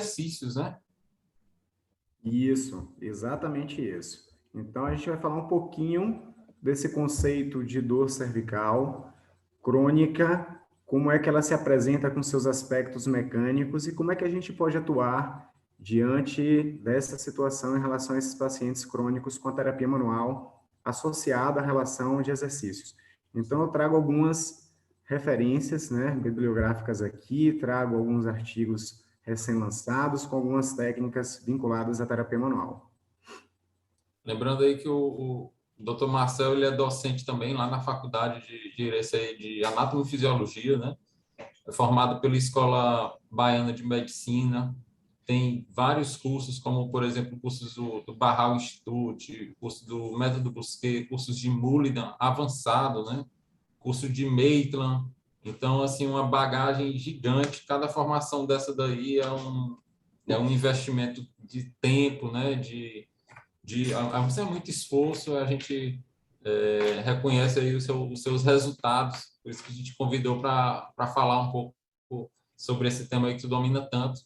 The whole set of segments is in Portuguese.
exercícios, né? Isso, exatamente isso. Então, a gente vai falar um pouquinho desse conceito de dor cervical crônica, como é que ela se apresenta com seus aspectos mecânicos e como é que a gente pode atuar diante dessa situação em relação a esses pacientes crônicos com a terapia manual associada à relação de exercícios. Então, eu trago algumas referências, né, bibliográficas aqui, trago alguns artigos recém-lançados com algumas técnicas vinculadas à terapia manual. Lembrando aí que o Dr. Marcel, ele é docente também lá na Faculdade de Anatomofisiologia, né? É formado pela Escola Baiana de Medicina, tem vários cursos, como, por exemplo, cursos do Barral Institute, curso do Método Busquet, cursos de Mulligan avançado, né? Curso de Maitland. Então, assim, uma bagagem gigante. Cada formação dessa daí é um investimento de tempo, né? É muito esforço, a gente reconhece aí os seus resultados, por isso que a gente convidou para falar um pouco sobre esse tema aí que tu domina tanto,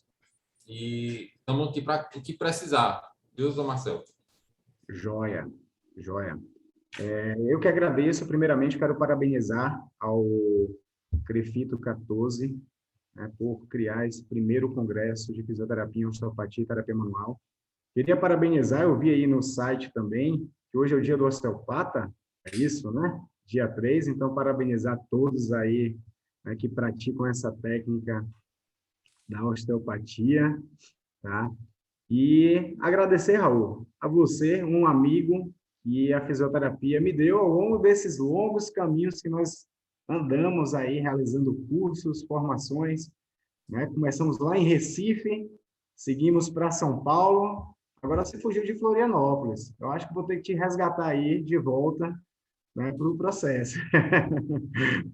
e estamos aqui para o que precisar, viu, Dr. Marcelo? Joia, joia. Eu que agradeço, primeiramente, quero parabenizar ao Crefito 14, né, por criar esse primeiro congresso de fisioterapia, osteopatia e terapia manual. Queria parabenizar, eu vi aí no site também, que hoje é o dia do osteopata, é isso, né? Dia 3, então parabenizar todos aí, né, que praticam essa técnica da osteopatia, tá? E agradecer, Raul, a você, um amigo, e a fisioterapia me deu ao longo desses longos caminhos que nós andamos aí realizando cursos, formações, né? Começamos lá em Recife, seguimos para São Paulo, agora você fugiu de Florianópolis. Eu acho que vou ter que te resgatar aí de volta, né, para o processo.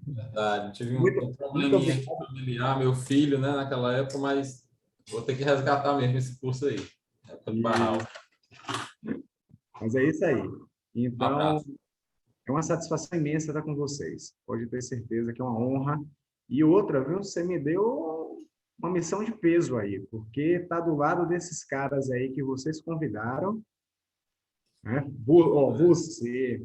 Verdade, tive um Muito probleminha aqui obrigado. familiar, meu filho, né, naquela época, mas vou ter que resgatar mesmo esse curso aí, época do Barral. E, mas é isso aí. Um Então, abraço. é uma satisfação imensa estar com vocês. Pode ter certeza que é uma honra. E outra, viu? Você me deu uma missão de peso aí, porque está do lado desses caras aí que vocês convidaram, né? Você,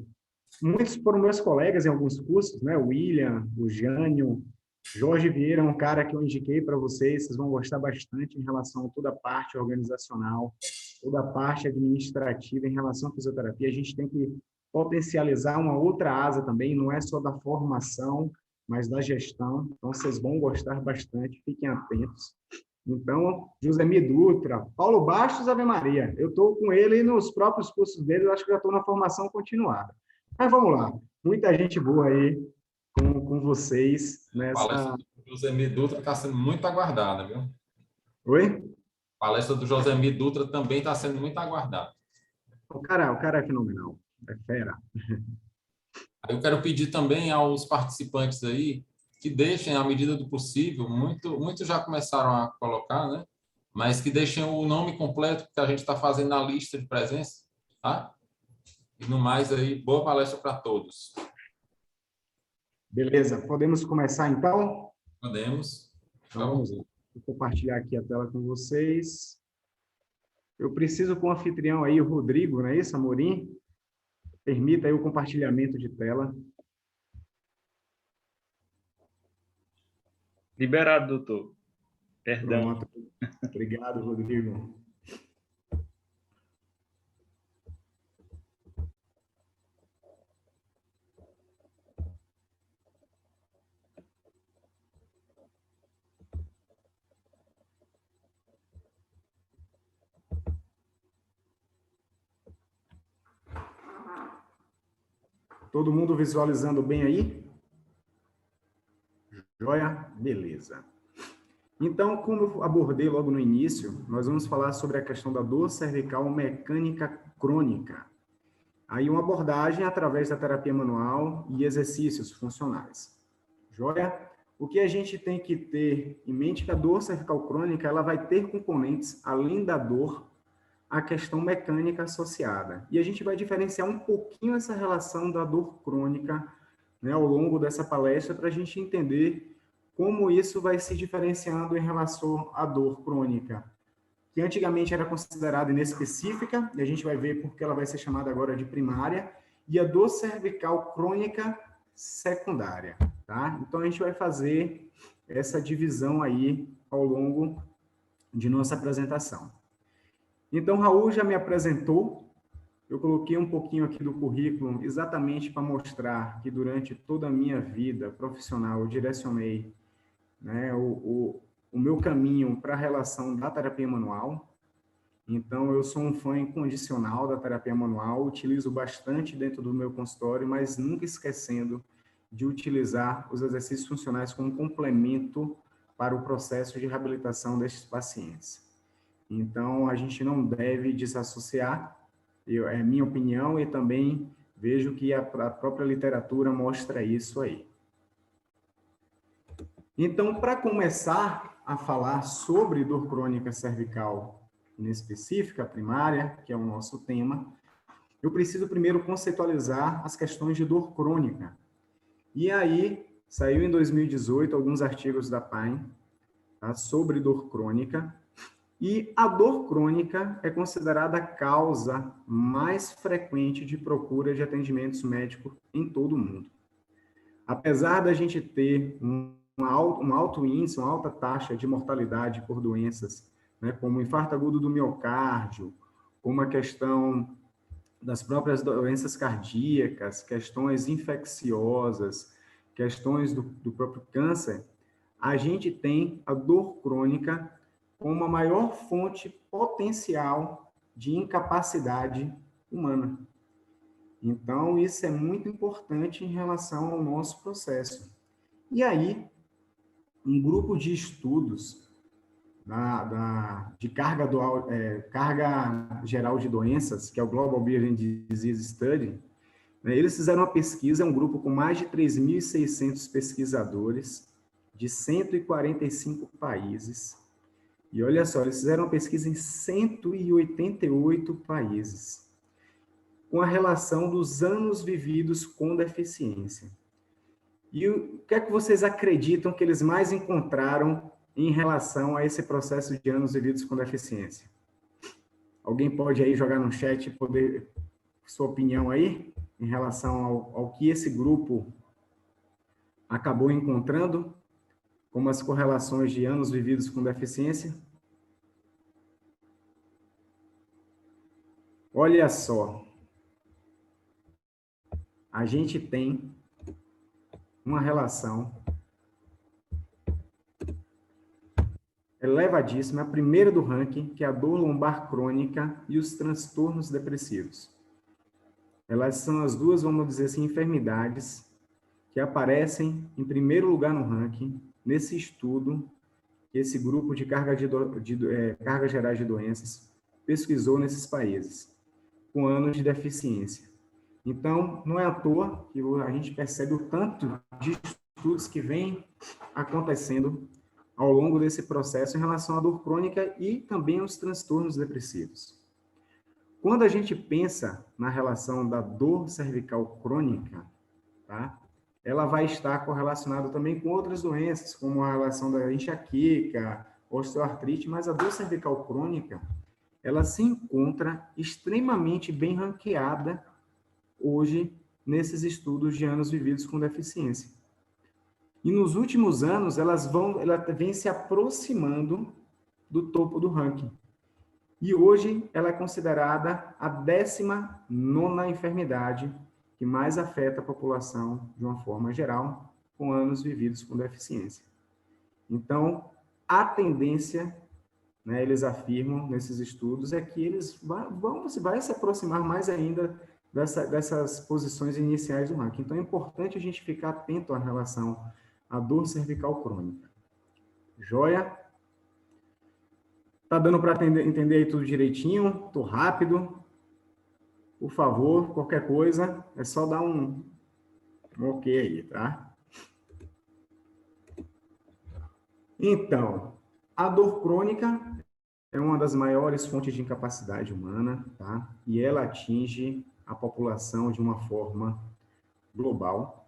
muitos foram meus colegas em alguns cursos, né? O William, o Jânio, Jorge Vieira é um cara que eu indiquei para vocês, vocês vão gostar bastante em relação a toda a parte organizacional, toda a parte administrativa em relação à fisioterapia. A gente tem que potencializar uma outra asa também, não é só da formação, mas da gestão. Então, vocês vão gostar bastante, fiquem atentos. Então, José Dutra, Paulo Bastos, Ave Maria. Eu estou com ele nos próprios cursos dele, eu acho que já estou na formação continuada. Mas vamos lá, muita gente boa aí com vocês A palestra nessa. do Josemir Dutra está sendo muito aguardada, viu? Oi? A palestra do Josemir Dutra também está sendo muito aguardada. O cara é fenomenal, é fera. Aí eu quero pedir também aos participantes aí que deixem, à medida do possível, muitos já começaram a colocar, né? Mas que deixem o nome completo que a gente está fazendo na lista de presença, tá? E no mais aí, boa palestra para todos. Beleza, podemos começar então? Podemos. Então vamos lá. Vou compartilhar aqui a tela com vocês. Eu preciso com o anfitrião aí, o Rodrigo, não é isso, Amorim? Permita aí o compartilhamento de tela. Liberado, doutor. Perdão. Pronto. Obrigado, Rodrigo. Todo mundo visualizando bem aí? Joia? Beleza. Então, como eu abordei logo no início, nós vamos falar sobre a questão da dor cervical mecânica crônica. Aí uma abordagem através da terapia manual e exercícios funcionais. Joia? O que a gente tem que ter em mente é que a dor cervical crônica ela vai ter componentes, além da dor, a questão mecânica associada. E a gente vai diferenciar um pouquinho essa relação da dor crônica, né, ao longo dessa palestra para a gente entender como isso vai se diferenciando em relação à dor crônica, que antigamente era considerada inespecífica, e a gente vai ver porque ela vai ser chamada agora de primária, e a dor cervical crônica secundária, tá? Então, a gente vai fazer essa divisão aí ao longo de nossa apresentação. Então, Raul já me apresentou, eu coloquei um pouquinho aqui do currículo exatamente para mostrar que durante toda a minha vida profissional eu direcionei, né, o meu caminho para a relação da terapia manual. Então, eu sou um fã incondicional da terapia manual, utilizo bastante dentro do meu consultório, mas nunca esquecendo de utilizar os exercícios funcionais como complemento para o processo de reabilitação destes pacientes. Então, a gente não deve desassociar, é minha opinião, e também vejo que a própria literatura mostra isso aí. Então, para começar a falar sobre dor crônica cervical inespecífica, primária, que é o nosso tema, eu preciso primeiro conceitualizar as questões de dor crônica. E aí, saiu em 2018 alguns artigos da Pine, tá, sobre dor crônica, e a dor crônica é considerada a causa mais frequente de procura de atendimentos médicos em todo o mundo. Apesar da gente ter um alto índice, uma alta taxa de mortalidade por doenças, né, como infarto agudo do miocárdio, como a questão das próprias doenças cardíacas, questões infecciosas, questões do próprio câncer, a gente tem a dor crônica como a maior fonte potencial de incapacidade humana. Então, isso é muito importante em relação ao nosso processo. E aí, um grupo de estudos de carga geral de doenças, que é o Global Burden Disease Study, né, eles fizeram uma pesquisa, um grupo com mais de 3.600 pesquisadores de 145 países. E olha só, eles fizeram uma pesquisa em 188 países, com a relação dos anos vividos com deficiência. E o que é que vocês acreditam que eles mais encontraram em relação a esse processo de anos vividos com deficiência? Alguém pode aí jogar no chat, poder sua opinião aí, em relação ao que esse grupo acabou encontrando, como as correlações de anos vividos com deficiência? Olha só, a gente tem uma relação elevadíssima, a primeira do ranking, que é a dor lombar crônica e os transtornos depressivos. Elas são as duas, vamos dizer assim, enfermidades que aparecem em primeiro lugar no ranking, nesse estudo que esse grupo de cargas gerais de doenças pesquisou nesses países, com anos de deficiência. Então, não é à toa que a gente percebe o tanto de estudos que vem acontecendo ao longo desse processo em relação à dor crônica e também aos transtornos depressivos. Quando a gente pensa na relação da dor cervical crônica, tá? Ela vai estar correlacionada também com outras doenças, como a relação da enxaqueca, osteoartrite, mas a dor cervical crônica, ela se encontra extremamente bem ranqueada hoje nesses estudos de anos vividos com deficiência. E nos últimos anos, ela vem se aproximando do topo do ranking. E hoje ela é considerada a 19ª enfermidade que mais afeta a população de uma forma geral, com anos vividos com deficiência. Então, a tendência, né, eles afirmam nesses estudos, é que eles vão se aproximar mais ainda dessas posições iniciais do ranking. Então, é importante a gente ficar atento à relação à dor cervical crônica. Joia? Tá dando para entender aí tudo direitinho? Tô rápido? Por favor, qualquer coisa, é só dar um ok aí, tá? Então, a dor crônica é uma das maiores fontes de incapacidade humana, tá? E ela atinge a população de uma forma global.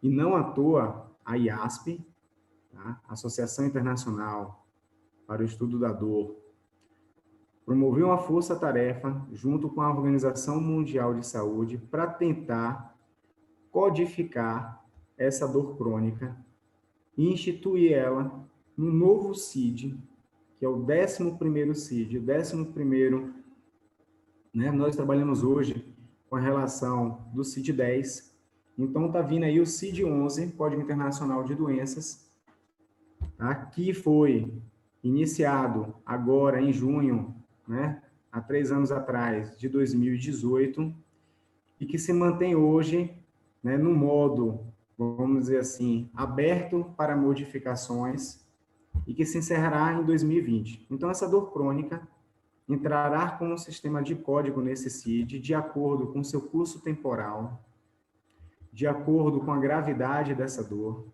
E não à toa, a IASP, tá? Associação Internacional para o Estudo da Dor, promover uma força-tarefa junto com a Organização Mundial de Saúde para tentar codificar essa dor crônica e instituir ela no novo CID, que é o 11º CID, o 11º, né? Nós trabalhamos hoje com a relação do CID-10, então está vindo aí o CID-11, Código Internacional de Doenças, tá? Que foi iniciado agora em junho, né? Há 3 anos atrás, de 2018, e que se mantém hoje, né, no modo, vamos dizer assim, aberto para modificações e que se encerrará em 2020. Então, essa dor crônica entrará com um sistema de código nesse CID, de acordo com seu curso temporal, de acordo com a gravidade dessa dor,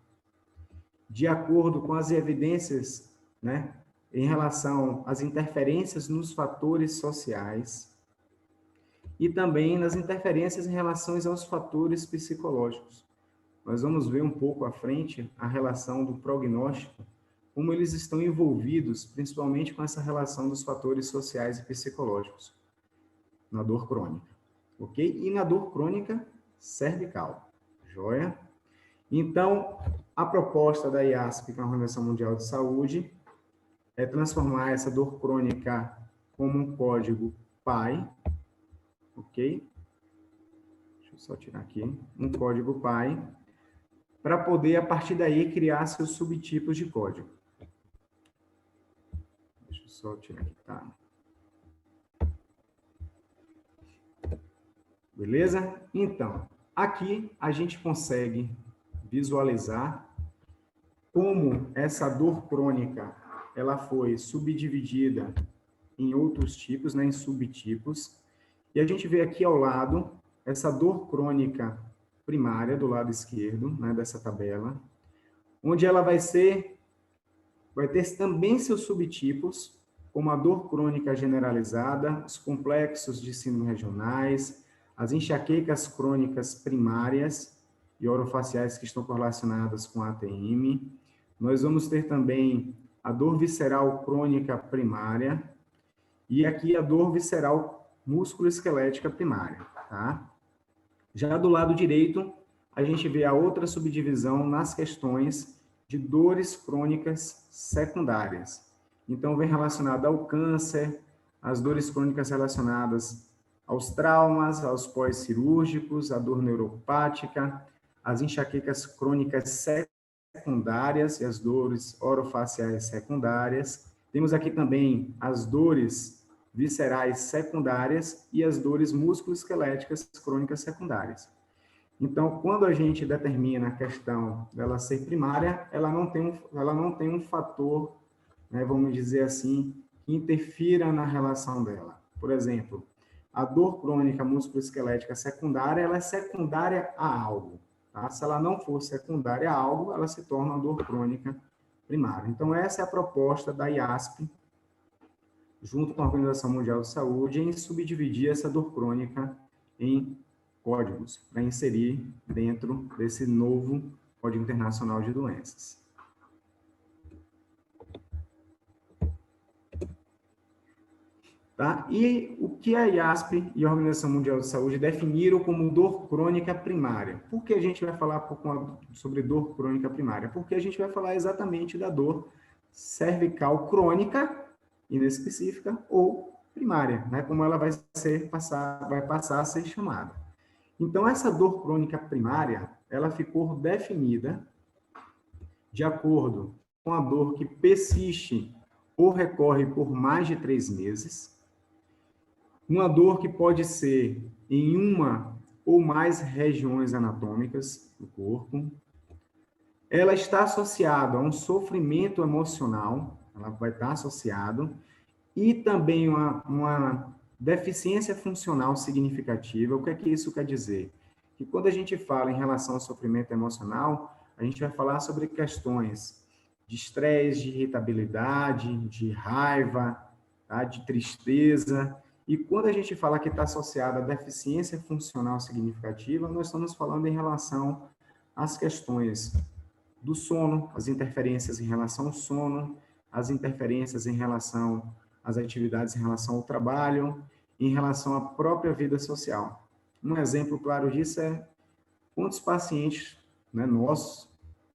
de acordo com as evidências, né, em relação às interferências nos fatores sociais e também nas interferências em relação aos fatores psicológicos. Nós vamos ver um pouco à frente a relação do prognóstico, como eles estão envolvidos, principalmente com essa relação dos fatores sociais e psicológicos na dor crônica, ok? E na dor crônica cervical, joia? Então, a proposta da IASP, que é a Organização Mundial de Saúde, é transformar essa dor crônica como um código PAI, ok? Deixa eu só tirar aqui, um código PAI, para poder, a partir daí, criar seus subtipos de código. Deixa eu só tirar aqui, tá? Beleza? Então, aqui a gente consegue visualizar como essa dor crônica ela foi subdividida em outros tipos, né, em subtipos. E a gente vê aqui ao lado essa dor crônica primária, do lado esquerdo, né, dessa tabela, onde ela vai ter também seus subtipos, como a dor crônica generalizada, os complexos de síndrome regionais, as enxaquecas crônicas primárias e orofaciais que estão correlacionadas com a ATM. Nós vamos ter também a dor visceral crônica primária e aqui a dor visceral músculo-esquelética primária, tá? Já do lado direito, a gente vê a outra subdivisão nas questões de dores crônicas secundárias. Então, vem relacionada ao câncer, as dores crônicas relacionadas aos traumas, aos pós-cirúrgicos, a dor neuropática, as enxaquecas crônicas secundárias e as dores orofaciais secundárias. Temos aqui também as dores viscerais secundárias e as dores musculoesqueléticas crônicas secundárias. Então, quando a gente determina a questão dela ser primária, ela não tem um fator, né, vamos dizer assim, que interfira na relação dela. Por exemplo, a dor crônica musculoesquelética secundária, ela é secundária a algo. Tá? Se ela não for secundária a algo, ela se torna uma dor crônica primária. Então, essa é a proposta da IASP, junto com a Organização Mundial de Saúde, em subdividir essa dor crônica em códigos, para inserir dentro desse novo Código Internacional de Doenças. Tá? E o que a IASP e a Organização Mundial de Saúde definiram como dor crônica primária? Por que a gente vai falar sobre dor crônica primária? Porque a gente vai falar exatamente da dor cervical crônica, inespecífica, ou primária, né? Como ela vai passar a ser chamada. Então, essa dor crônica primária, ela ficou definida de acordo com a dor que persiste ou recorre por mais de 3 meses, uma dor que pode ser em uma ou mais regiões anatômicas do corpo. Ela está associada a um sofrimento emocional, ela vai estar associado, e também uma deficiência funcional significativa. O que é que isso quer dizer? Que quando a gente fala em relação ao sofrimento emocional, a gente vai falar sobre questões de estresse, de irritabilidade, de raiva, tá? De tristeza. E quando a gente fala que está associada a deficiência funcional significativa, nós estamos falando em relação às questões do sono, as interferências em relação ao sono, as interferências em relação as atividades em relação ao trabalho, em relação à própria vida social. Um exemplo claro disso é quantos pacientes, né, nossos,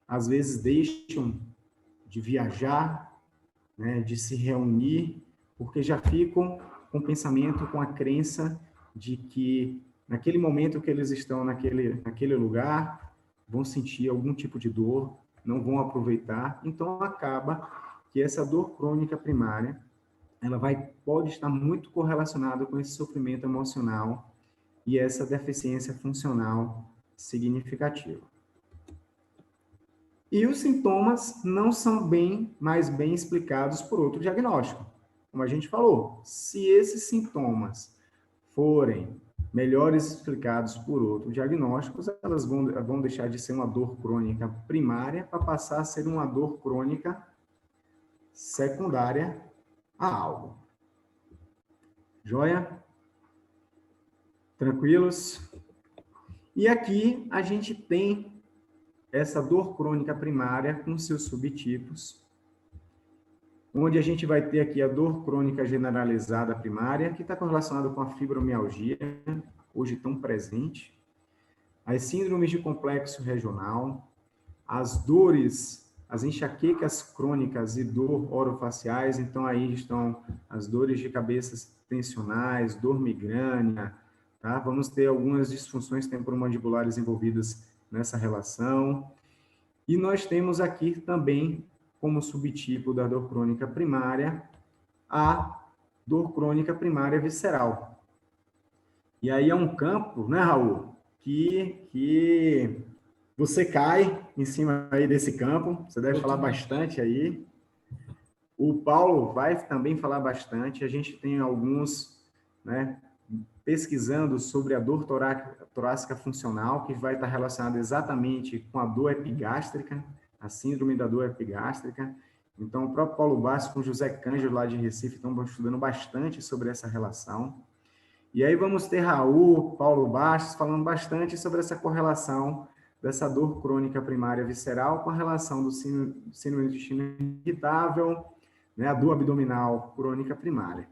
às vezes deixam de viajar, né, de se reunir, porque já ficam com o pensamento, com a crença de que naquele momento que eles estão naquele lugar, vão sentir algum tipo de dor, não vão aproveitar, então acaba que essa dor crônica primária, ela pode estar muito correlacionada com esse sofrimento emocional e essa deficiência funcional significativa. E os sintomas não são mais bem explicados por outro diagnóstico. Como a gente falou, se esses sintomas forem melhores explicados por outros diagnósticos, elas vão deixar de ser uma dor crônica primária para passar a ser uma dor crônica secundária a algo. Joia? Tranquilos? E aqui a gente tem essa dor crônica primária com seus subtipos, onde a gente vai ter aqui a dor crônica generalizada primária, que está correlacionada com a fibromialgia, hoje tão presente, as síndromes de complexo regional, as dores, as enxaquecas crônicas e dor orofaciais, então aí estão as dores de cabeças tensionais, dor migrânea, tá? Vamos ter algumas disfunções temporomandibulares envolvidas nessa relação. E nós temos aqui também, como subtipo da dor crônica primária, a dor crônica primária visceral. E aí é um campo, né, Raul, que você cai em cima aí desse campo, você deve falar bastante aí. O Paulo vai também falar bastante, a gente tem alguns, né, pesquisando sobre a dor torácica funcional, que vai estar relacionada exatamente com a dor epigástrica, a síndrome da dor epigástrica. Então, o próprio Paulo Bastos com José Cândido, lá de Recife, estão estudando bastante sobre essa relação. E aí vamos ter Raul, Paulo Bastos, falando bastante sobre essa correlação dessa dor crônica primária visceral com a relação do síndrome do intestino irritável, né, a dor abdominal crônica primária.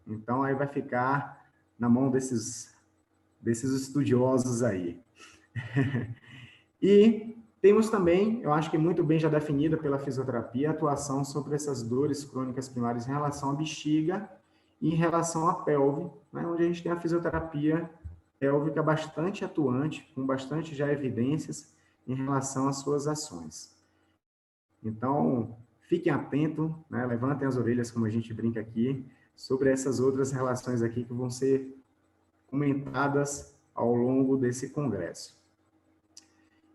Então, aí vai ficar na mão desses estudiosos aí. E temos também, eu acho que muito bem já definida pela fisioterapia, a atuação sobre essas dores crônicas primárias em relação à bexiga e em relação à pelve, né, onde a gente tem a fisioterapia pélvica bastante atuante, com bastante já evidências em relação às suas ações. Então, fiquem atentos, né, levantem as orelhas, como a gente brinca aqui, sobre essas outras relações aqui que vão ser comentadas ao longo desse congresso.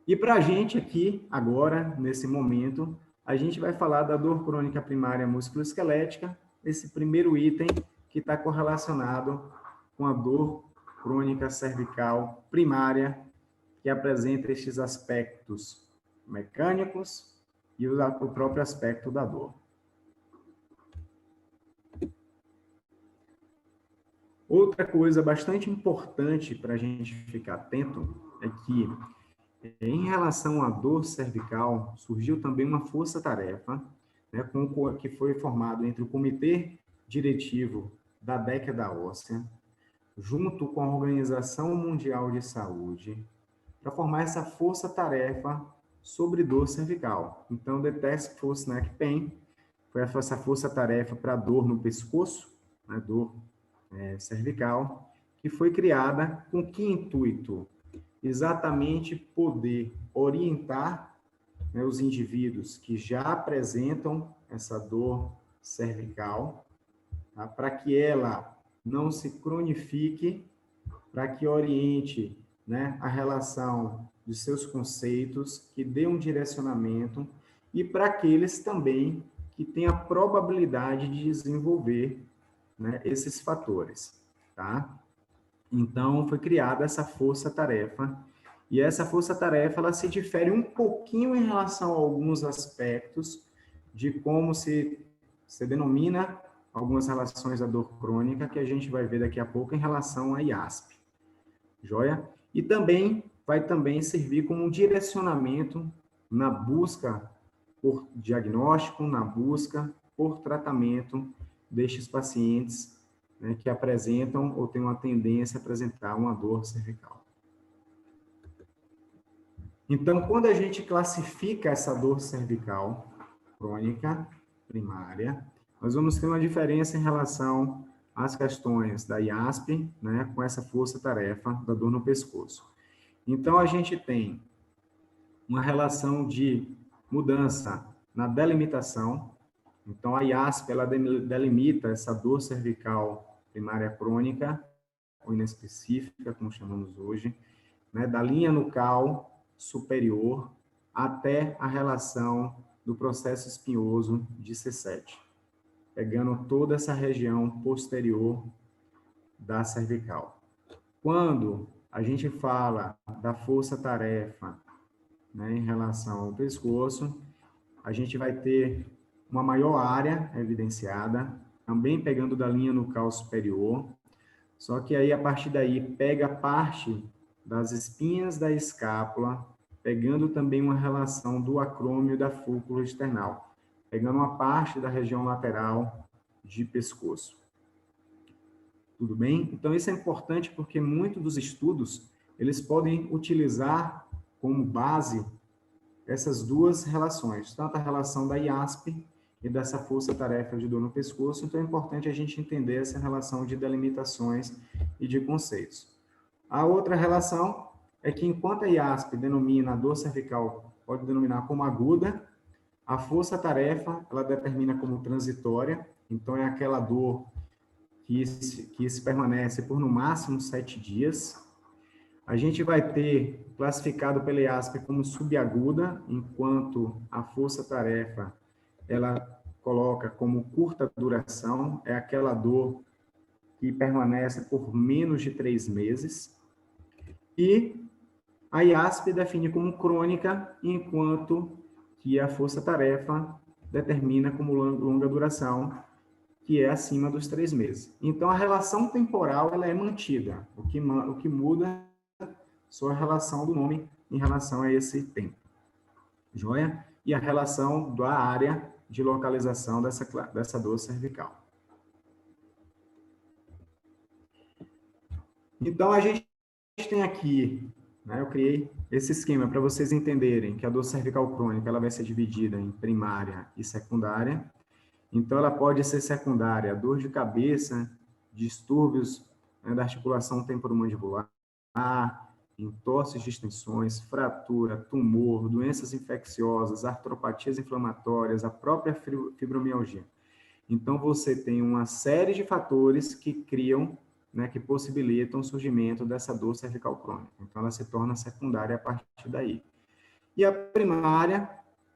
E para a gente aqui, agora, nesse momento, a gente vai falar da dor crônica primária musculoesquelética, esse primeiro item que está correlacionado com a dor crônica cervical primária, que apresenta estes aspectos mecânicos e o próprio aspecto da dor. Outra coisa bastante importante para a gente ficar atento é que, em relação à dor cervical, surgiu também uma força-tarefa, né, que foi formado entre o Comitê Diretivo da Década Óssea, junto com a Organização Mundial de Saúde, para formar essa força-tarefa sobre dor cervical. Então, The Task Force Neck Pain foi essa força-tarefa para dor no pescoço, né, dor cervical, que foi criada com que intuito? Exatamente poder orientar, né, os indivíduos que já apresentam essa dor cervical, tá, para que ela não se cronifique, para que oriente, né, a relação de seus conceitos, que dê um direcionamento, e para aqueles também que têm a probabilidade de desenvolver, né, esses fatores, tá? Então, foi criada essa força-tarefa, e essa força-tarefa, ela se difere um pouquinho em relação a alguns aspectos de como se denomina algumas relações da dor crônica, que a gente vai ver daqui a pouco em relação à IASP, joia? E também vai servir como um direcionamento na busca por diagnóstico, na busca por tratamento destes pacientes, né, que apresentam ou têm uma tendência a apresentar uma dor cervical. Então, quando a gente classifica essa dor cervical crônica primária, nós vamos ter uma diferença em relação às questões da IASP, né, com essa força-tarefa da dor no pescoço. Então, a gente tem uma relação de mudança na delimitação. Então, a IASP, ela delimita essa dor cervical primária crônica, ou inespecífica, como chamamos hoje, né, da linha nucal superior até a relação do processo espinhoso de C7, pegando toda essa região posterior da cervical. Quando a gente fala da força-tarefa, né, em relação ao pescoço, a gente vai ter uma maior área evidenciada, também pegando da linha nucal superior, só que aí, a partir daí, pega parte das espinhas da escápula, pegando também uma relação do acrômio e da fúcula external, pegando uma parte da região lateral de pescoço. Tudo bem? Então, isso é importante porque muitos dos estudos, eles podem utilizar como base essas duas relações, tanto a relação da IASP e dessa força-tarefa de dor no pescoço. Então, é importante a gente entender essa relação de delimitações e de conceitos. A outra relação é que, enquanto a IASP denomina a dor cervical, pode denominar como aguda, a força-tarefa, ela determina como transitória. Então, é aquela dor que se permanece por, no máximo, 7 dias. A gente vai ter classificado pela IASP como subaguda, enquanto a força-tarefa, ela coloca como curta duração, é aquela dor que permanece por menos de 3 meses. E a IASP define como crônica, enquanto que a força-tarefa determina como longa duração, que é acima dos 3 meses. Então, a relação temporal ela é mantida. O que muda só a relação do nome em relação a esse tempo. Joia? E a relação da área de localização dessa dor cervical. Então, a gente tem aqui, né, eu criei esse esquema para vocês entenderem que a dor cervical crônica ela vai ser dividida em primária e secundária. Então, ela pode ser secundária, dor de cabeça, distúrbios, né, da articulação temporomandibular, entorses, distensões, fratura, tumor, doenças infecciosas, artropatias inflamatórias, a própria fibromialgia. Então, você tem uma série de fatores que criam, né, que possibilitam o surgimento dessa dor cervical crônica. Então, ela se torna secundária a partir daí. E a primária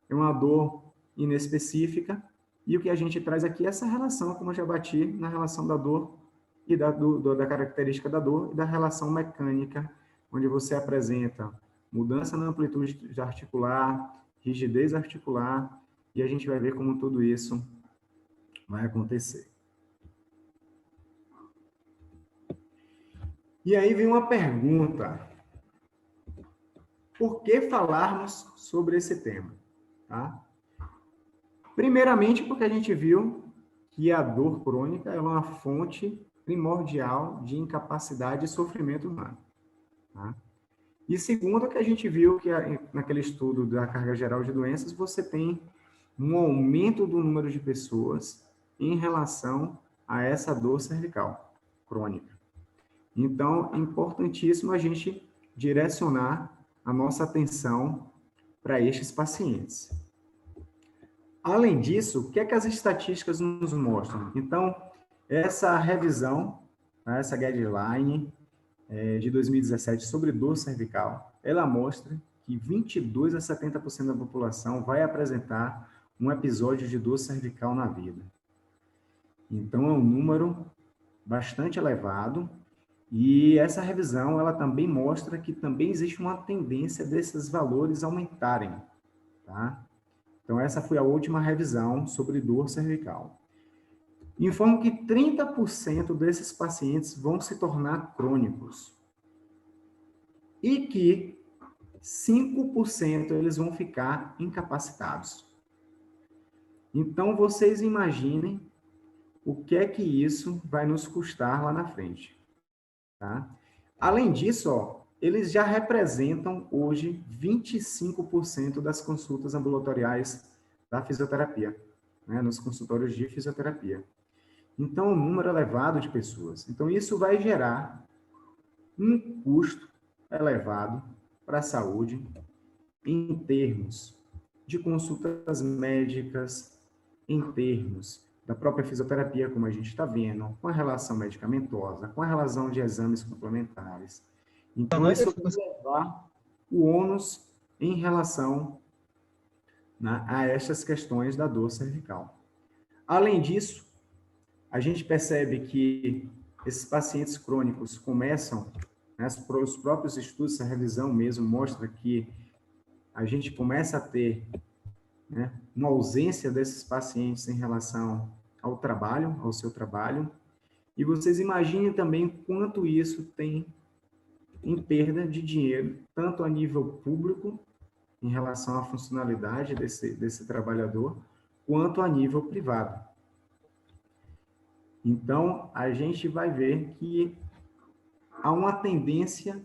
é uma dor inespecífica, e o que a gente traz aqui é essa relação, como eu já bati, na relação da dor e da característica da dor e da relação mecânica, onde você apresenta mudança na amplitude articular, rigidez articular, e a gente vai ver como tudo isso vai acontecer. E aí vem uma pergunta. Por que falarmos sobre esse tema? Tá? Primeiramente, porque a gente viu que a dor crônica é uma fonte primordial de incapacidade e sofrimento humano. Tá? E segundo, que a gente viu que naquele estudo da carga geral de doenças, você tem um aumento do número de pessoas em relação a essa dor cervical crônica. Então, é importantíssimo a gente direcionar a nossa atenção para estes pacientes. Além disso, o que é que as estatísticas nos mostram? Então, essa revisão, essa guideline de 2017 sobre dor cervical, ela mostra que 22 a 70% da população vai apresentar um episódio de dor cervical na vida. Então, é um número bastante elevado, e essa revisão ela também mostra que também existe uma tendência desses valores aumentarem, tá? Então, essa foi a última revisão sobre dor cervical. Informo que 30% desses pacientes vão se tornar crônicos e que 5% eles vão ficar incapacitados. Então, vocês imaginem o que é que isso vai nos custar lá na frente, tá? Além disso, ó, eles já representam hoje 25% das consultas ambulatoriais da fisioterapia, né, nos consultórios de fisioterapia. Então, um número elevado de pessoas. Então, isso vai gerar um custo elevado para a saúde em termos de consultas médicas, em termos da própria fisioterapia, como a gente está vendo, com a relação medicamentosa, com a relação de exames complementares. Então, isso vai levar o ônus em relação, né, a estas questões da dor cervical. Além disso, a gente percebe que esses pacientes crônicos começam, né, os próprios estudos, a revisão mesmo mostra que a gente começa a ter, né, uma ausência desses pacientes em relação ao trabalho, ao seu trabalho, e vocês imaginem também quanto isso tem em perda de dinheiro, tanto a nível público, em relação à funcionalidade desse trabalhador, quanto a nível privado. Então, a gente vai ver que há uma tendência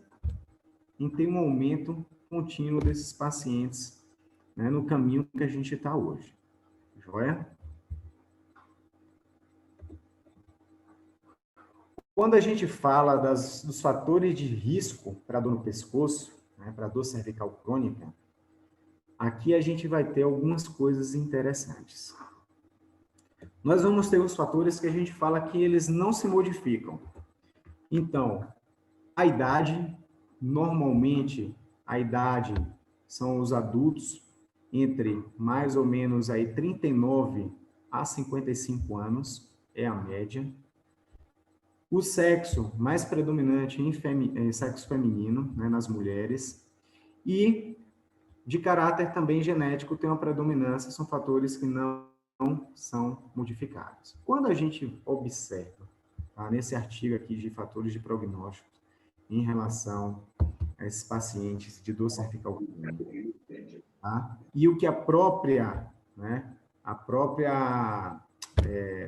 em ter um aumento contínuo desses pacientes, né, no caminho que a gente está hoje. Joia? Quando a gente fala dos fatores de risco para dor no pescoço, né, para dor cervical crônica, aqui a gente vai ter algumas coisas interessantes. Nós vamos ter os fatores que a gente fala que eles não se modificam. Então, a idade, normalmente, a idade são os adultos entre mais ou menos aí 39 a 55 anos, é a média. O sexo mais predominante em sexo feminino, né, nas mulheres. E de caráter também genético tem uma predominância, são fatores que não são modificados. Quando a gente observa, tá, nesse artigo aqui de fatores de prognóstico em relação a esses pacientes de dor cervical crônica, tá, e o que a própria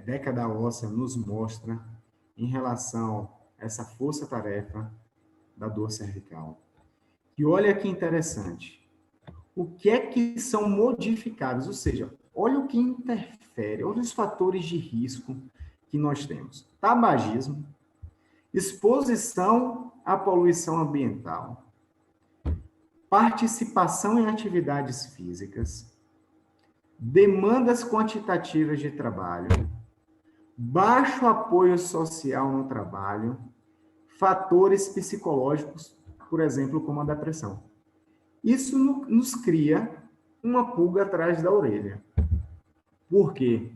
década óssea nos mostra em relação a essa força-tarefa da dor cervical. E olha que interessante. O que é que são modificáveis? Ou seja, olha o que interfere, olha os fatores de risco que nós temos. Tabagismo, exposição à poluição ambiental, participação em atividades físicas, demandas quantitativas de trabalho, baixo apoio social no trabalho, fatores psicológicos, por exemplo, como a depressão. Isso nos cria uma pulga atrás da orelha. Por quê?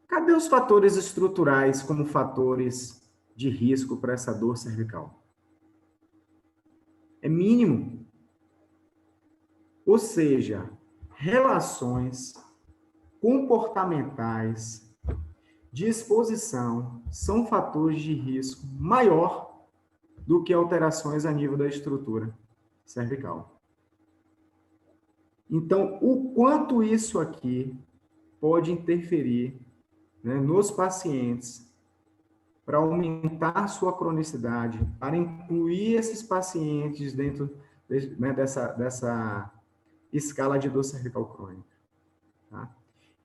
Cadê os fatores estruturais como fatores de risco para essa dor cervical? É mínimo. Ou seja, relações comportamentais de exposição são fatores de risco maior do que alterações a nível da estrutura cervical. Então, o quanto isso aqui pode interferir, né, nos pacientes para aumentar sua cronicidade, para incluir esses pacientes dentro, né, dessa escala de dor cervical crônica. Tá?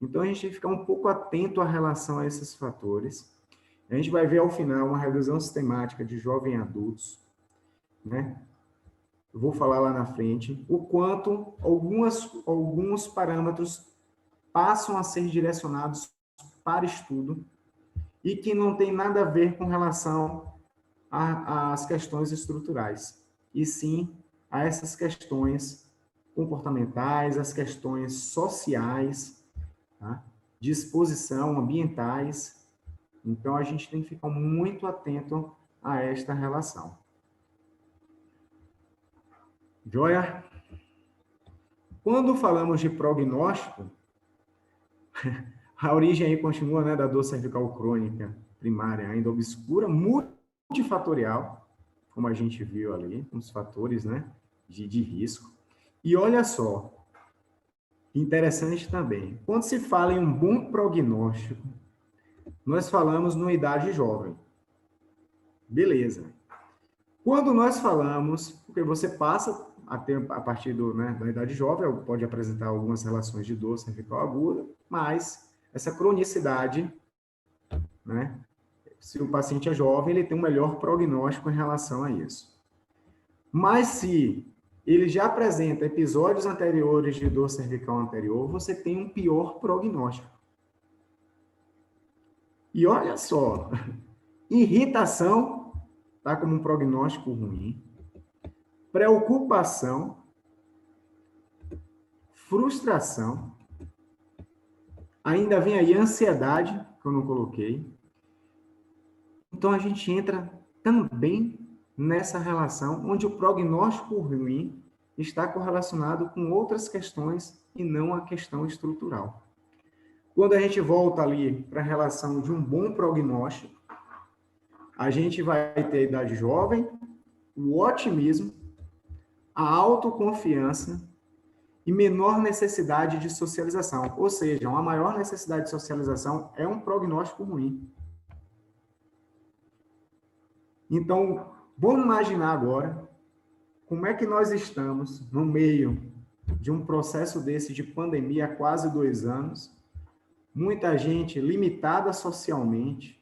Então, a gente tem que ficar um pouco atento a relação a esses fatores. A gente vai ver, ao final, uma revisão sistemática de jovens adultos, né? Eu vou falar lá na frente, o quanto alguns parâmetros passam a ser direcionados para estudo e que não tem nada a ver com relação às questões estruturais, e sim a essas questões comportamentais, as questões sociais, tá? De exposição, ambientais. Então, a gente tem que ficar muito atento a esta relação. Joia? Quando falamos de prognóstico, a origem aí continua, né, da dor cervical crônica primária, ainda obscura, multifatorial, como a gente viu ali, com os fatores, né, de risco. E olha só, interessante também, quando se fala em um bom prognóstico, nós falamos numa idade jovem. Beleza. Quando nós falamos, porque você passa a partir da idade jovem, pode apresentar algumas relações de dor cervical aguda, mas essa cronicidade, né? Se o paciente é jovem, ele tem um melhor prognóstico em relação a isso. Mas se ele já apresenta episódios anteriores de dor cervical anterior, você tem um pior prognóstico. E olha só, irritação está como um prognóstico ruim, preocupação, frustração, ainda vem aí ansiedade, que eu não coloquei. Então, a gente entra também nessa relação onde o prognóstico ruim está correlacionado com outras questões e não a questão estrutural. Quando a gente volta ali para a relação de um bom prognóstico, a gente vai ter a idade jovem, o otimismo, a autoconfiança e menor necessidade de socialização. Ou seja, uma maior necessidade de socialização é um prognóstico ruim. Então, vamos imaginar agora como é que nós estamos no meio de um processo desse de pandemia há quase 2 anos, muita gente limitada socialmente,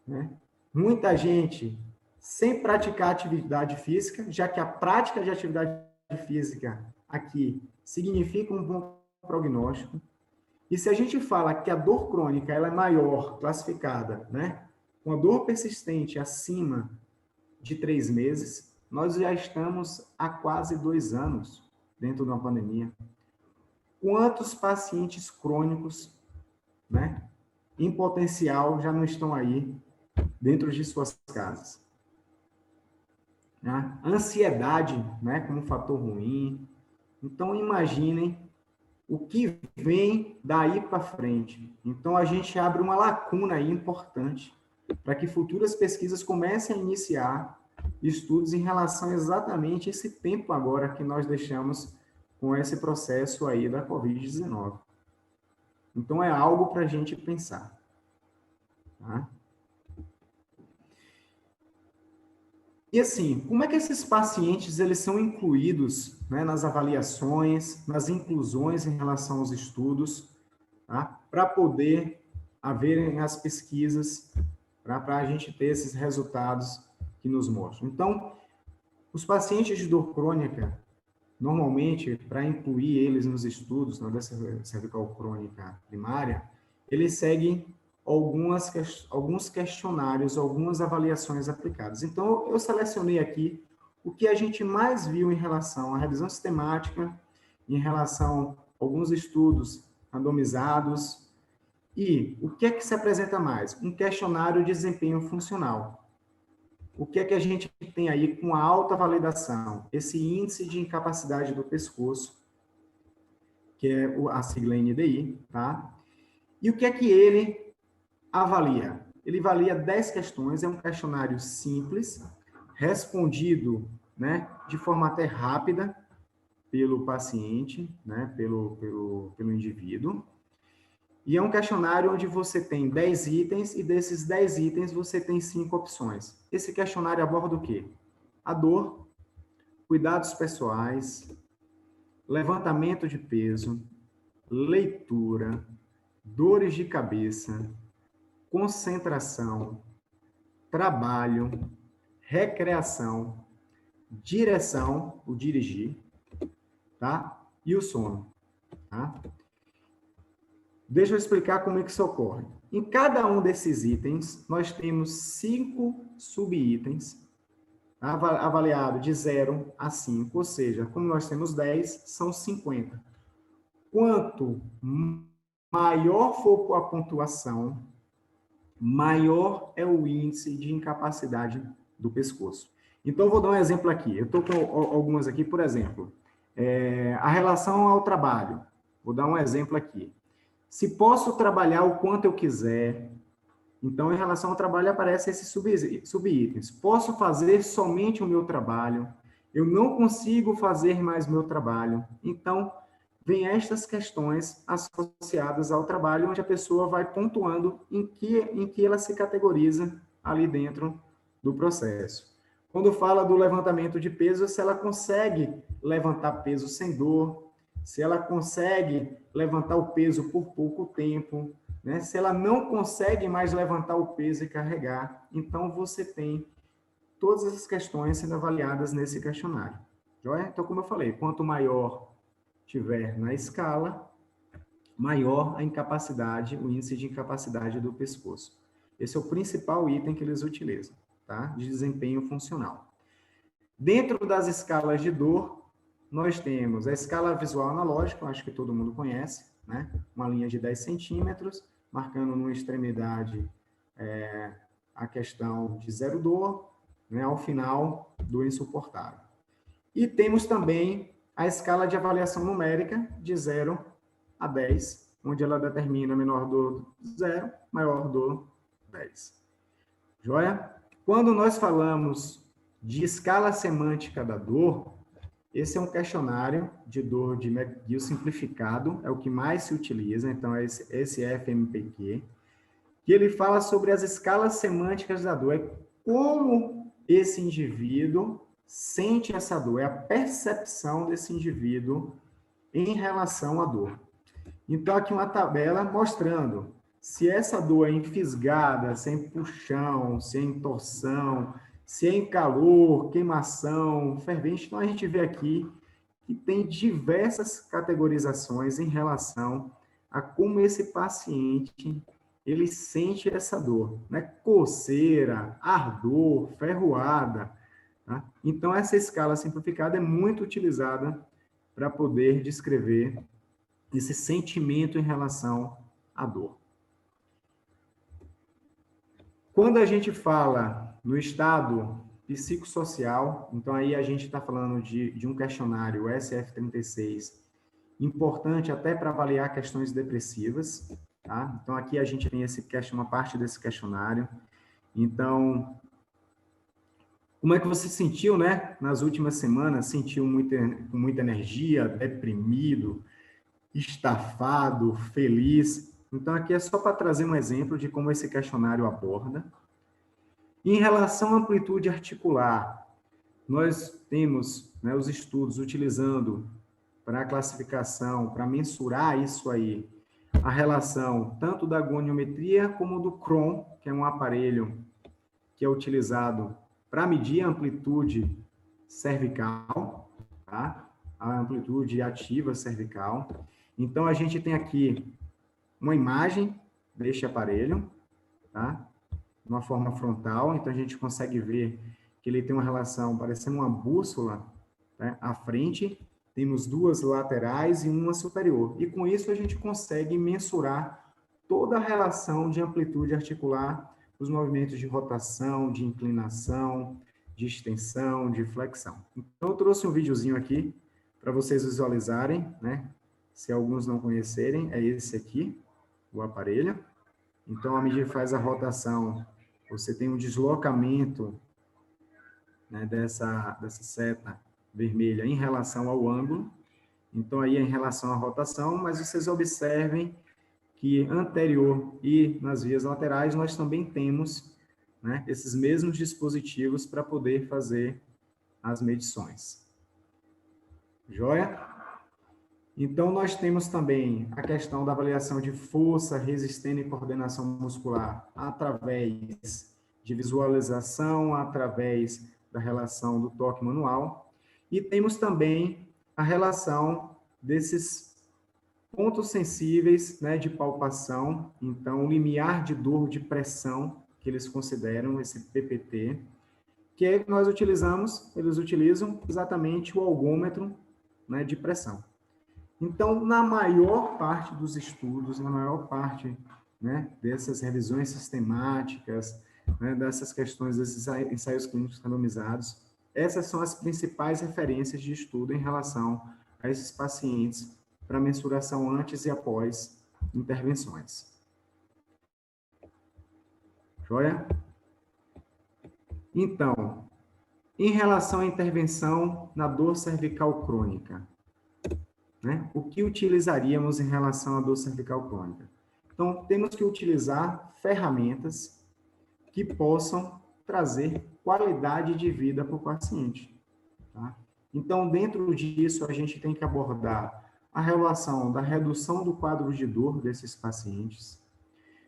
né? Muita gente sem praticar atividade física, já que a prática de atividade física aqui significa um bom prognóstico. E se a gente fala que a dor crônica ela é maior, classificada, né? Com a dor persistente acima de 3 meses, nós já estamos há quase 2 anos dentro de uma pandemia. Quantos pacientes crônicos, né, em potencial já não estão aí dentro de suas casas? Né? Ansiedade, né, como um fator ruim. Então, imaginem o que vem daí para frente. Então, a gente abre uma lacuna aí importante para que futuras pesquisas comecem a iniciar estudos em relação exatamente a esse tempo agora que nós deixamos com esse processo aí da Covid-19. Então, é algo para a gente pensar. Tá? E assim, como é que esses pacientes eles são incluídos, né, nas avaliações, nas inclusões em relação aos estudos, tá? Para poder haverem as pesquisas, para a gente ter esses resultados que nos mostram. Então, os pacientes de dor crônica, normalmente, para incluir eles nos estudos na doença cervical crônica primária, eles seguem alguns questionários, algumas avaliações aplicadas. Então, eu selecionei aqui o que a gente mais viu em relação à revisão sistemática, em relação a alguns estudos randomizados, e o que é que se apresenta mais? Um questionário de desempenho funcional. O que é que a gente tem aí com a alta validação? Esse índice de incapacidade do pescoço, que é a sigla NDI, tá? E o que é que ele avalia? Ele avalia 10 questões, é um questionário simples, respondido, né, de forma até rápida pelo paciente, né, pelo indivíduo. E é um questionário onde você tem 10 itens e desses 10 itens você tem 5 opções. Esse questionário aborda o quê? A dor, cuidados pessoais, levantamento de peso, leitura, dores de cabeça, concentração, trabalho, recreação, direção, o dirigir, tá? E o sono, tá? Deixa eu explicar como é que isso ocorre. Em cada um desses itens, nós temos 5 subitens, avaliado de 0 a 5, ou seja, como nós temos 10, são 50. Quanto maior for a pontuação, maior é o índice de incapacidade do pescoço. Então, eu vou dar um exemplo aqui. Eu estou com algumas aqui, por exemplo, a relação ao trabalho. Vou dar um exemplo aqui. Se posso trabalhar o quanto eu quiser, então, em relação ao trabalho, aparecem esses subitens. Posso fazer somente o meu trabalho. Eu não consigo fazer mais meu trabalho. Então, vem estas questões associadas ao trabalho, onde a pessoa vai pontuando em que ela se categoriza ali dentro do processo. Quando fala do levantamento de peso, se ela consegue levantar peso sem dor, se ela consegue levantar o peso por pouco tempo, né? Se ela não consegue mais levantar o peso e carregar, então você tem todas essas questões sendo avaliadas nesse questionário. Joia? Então, como eu falei, quanto maior tiver na escala, maior a incapacidade, o índice de incapacidade do pescoço. Esse é o principal item que eles utilizam, tá? De desempenho funcional. Dentro das escalas de dor, nós temos a escala visual analógica, acho que todo mundo conhece, né? Uma linha de 10 centímetros, marcando numa extremidade a questão de zero dor, né? Ao final do insuportável. E temos também a escala de avaliação numérica de 0 a 10, onde ela determina menor dor 0, maior dor 10. Joia? Quando nós falamos de escala semântica da dor, esse é um questionário de dor de McGill simplificado, é o que mais se utiliza, então é esse FMPQ, que ele fala sobre as escalas semânticas da dor, é como esse indivíduo sente essa dor, é a percepção desse indivíduo em relação à dor. Então, aqui uma tabela mostrando se essa dor é em fisgada, se é em puxão, se é em torção, se é em calor, queimação, fervente. Então, a gente vê aqui que tem diversas categorizações em relação a como esse paciente ele sente essa dor, né? Coceira, ardor, ferroada. Tá? Então, essa escala simplificada é muito utilizada para poder descrever esse sentimento em relação à dor. Quando a gente fala no estado psicossocial, então aí a gente está falando de um questionário SF-36, importante até para avaliar questões depressivas, tá? Então aqui a gente tem uma parte desse questionário. Então, como é que você sentiu, né? Nas últimas semanas, sentiu com muita energia, deprimido, estafado, feliz? Então, aqui é só para trazer um exemplo de como esse questionário aborda. Em relação à amplitude articular, nós temos, né, os estudos utilizando para a classificação, para mensurar isso aí, a relação tanto da goniometria como do Cron, que é um aparelho que é utilizado para medir a amplitude cervical, tá? A amplitude ativa cervical. Então, a gente tem aqui uma imagem deste aparelho, tá? Uma forma frontal, então a gente consegue ver que ele tem uma relação parecendo uma bússola, né? À frente, temos duas laterais e uma superior. E com isso a gente consegue mensurar toda a relação de amplitude articular, os movimentos de rotação, de inclinação, de extensão, de flexão. Então, eu trouxe um videozinho aqui para vocês visualizarem, né? Se alguns não conhecerem, é esse aqui, o aparelho. Então, à medida que faz a rotação, você tem um deslocamento, né, dessa seta vermelha em relação ao ângulo. Então, aí é em relação à rotação, mas vocês observem que anterior e nas vias laterais nós também temos, né, esses mesmos dispositivos para poder fazer as medições. Joia? Então, nós temos também a questão da avaliação de força, resistência e coordenação muscular através de visualização, através da relação do toque manual. E temos também a relação desses pontos sensíveis, né, de palpação. Então, o limiar de dor de pressão, que eles consideram esse PPT, que é que nós utilizamos, eles utilizam exatamente o algômetro, né, de pressão. Então, na maior parte dos estudos, na maior parte, né, dessas revisões sistemáticas, né, dessas questões, desses ensaios clínicos randomizados, essas são as principais referências de estudo em relação a esses pacientes para mensuração antes e após intervenções. Joia? Então, em relação à intervenção na dor cervical crônica, né? O que utilizaríamos em relação à dor cervical crônica? Então, temos que utilizar ferramentas que possam trazer qualidade de vida para o paciente. Tá? Então, dentro disso, a gente tem que abordar a relação da redução do quadro de dor desses pacientes.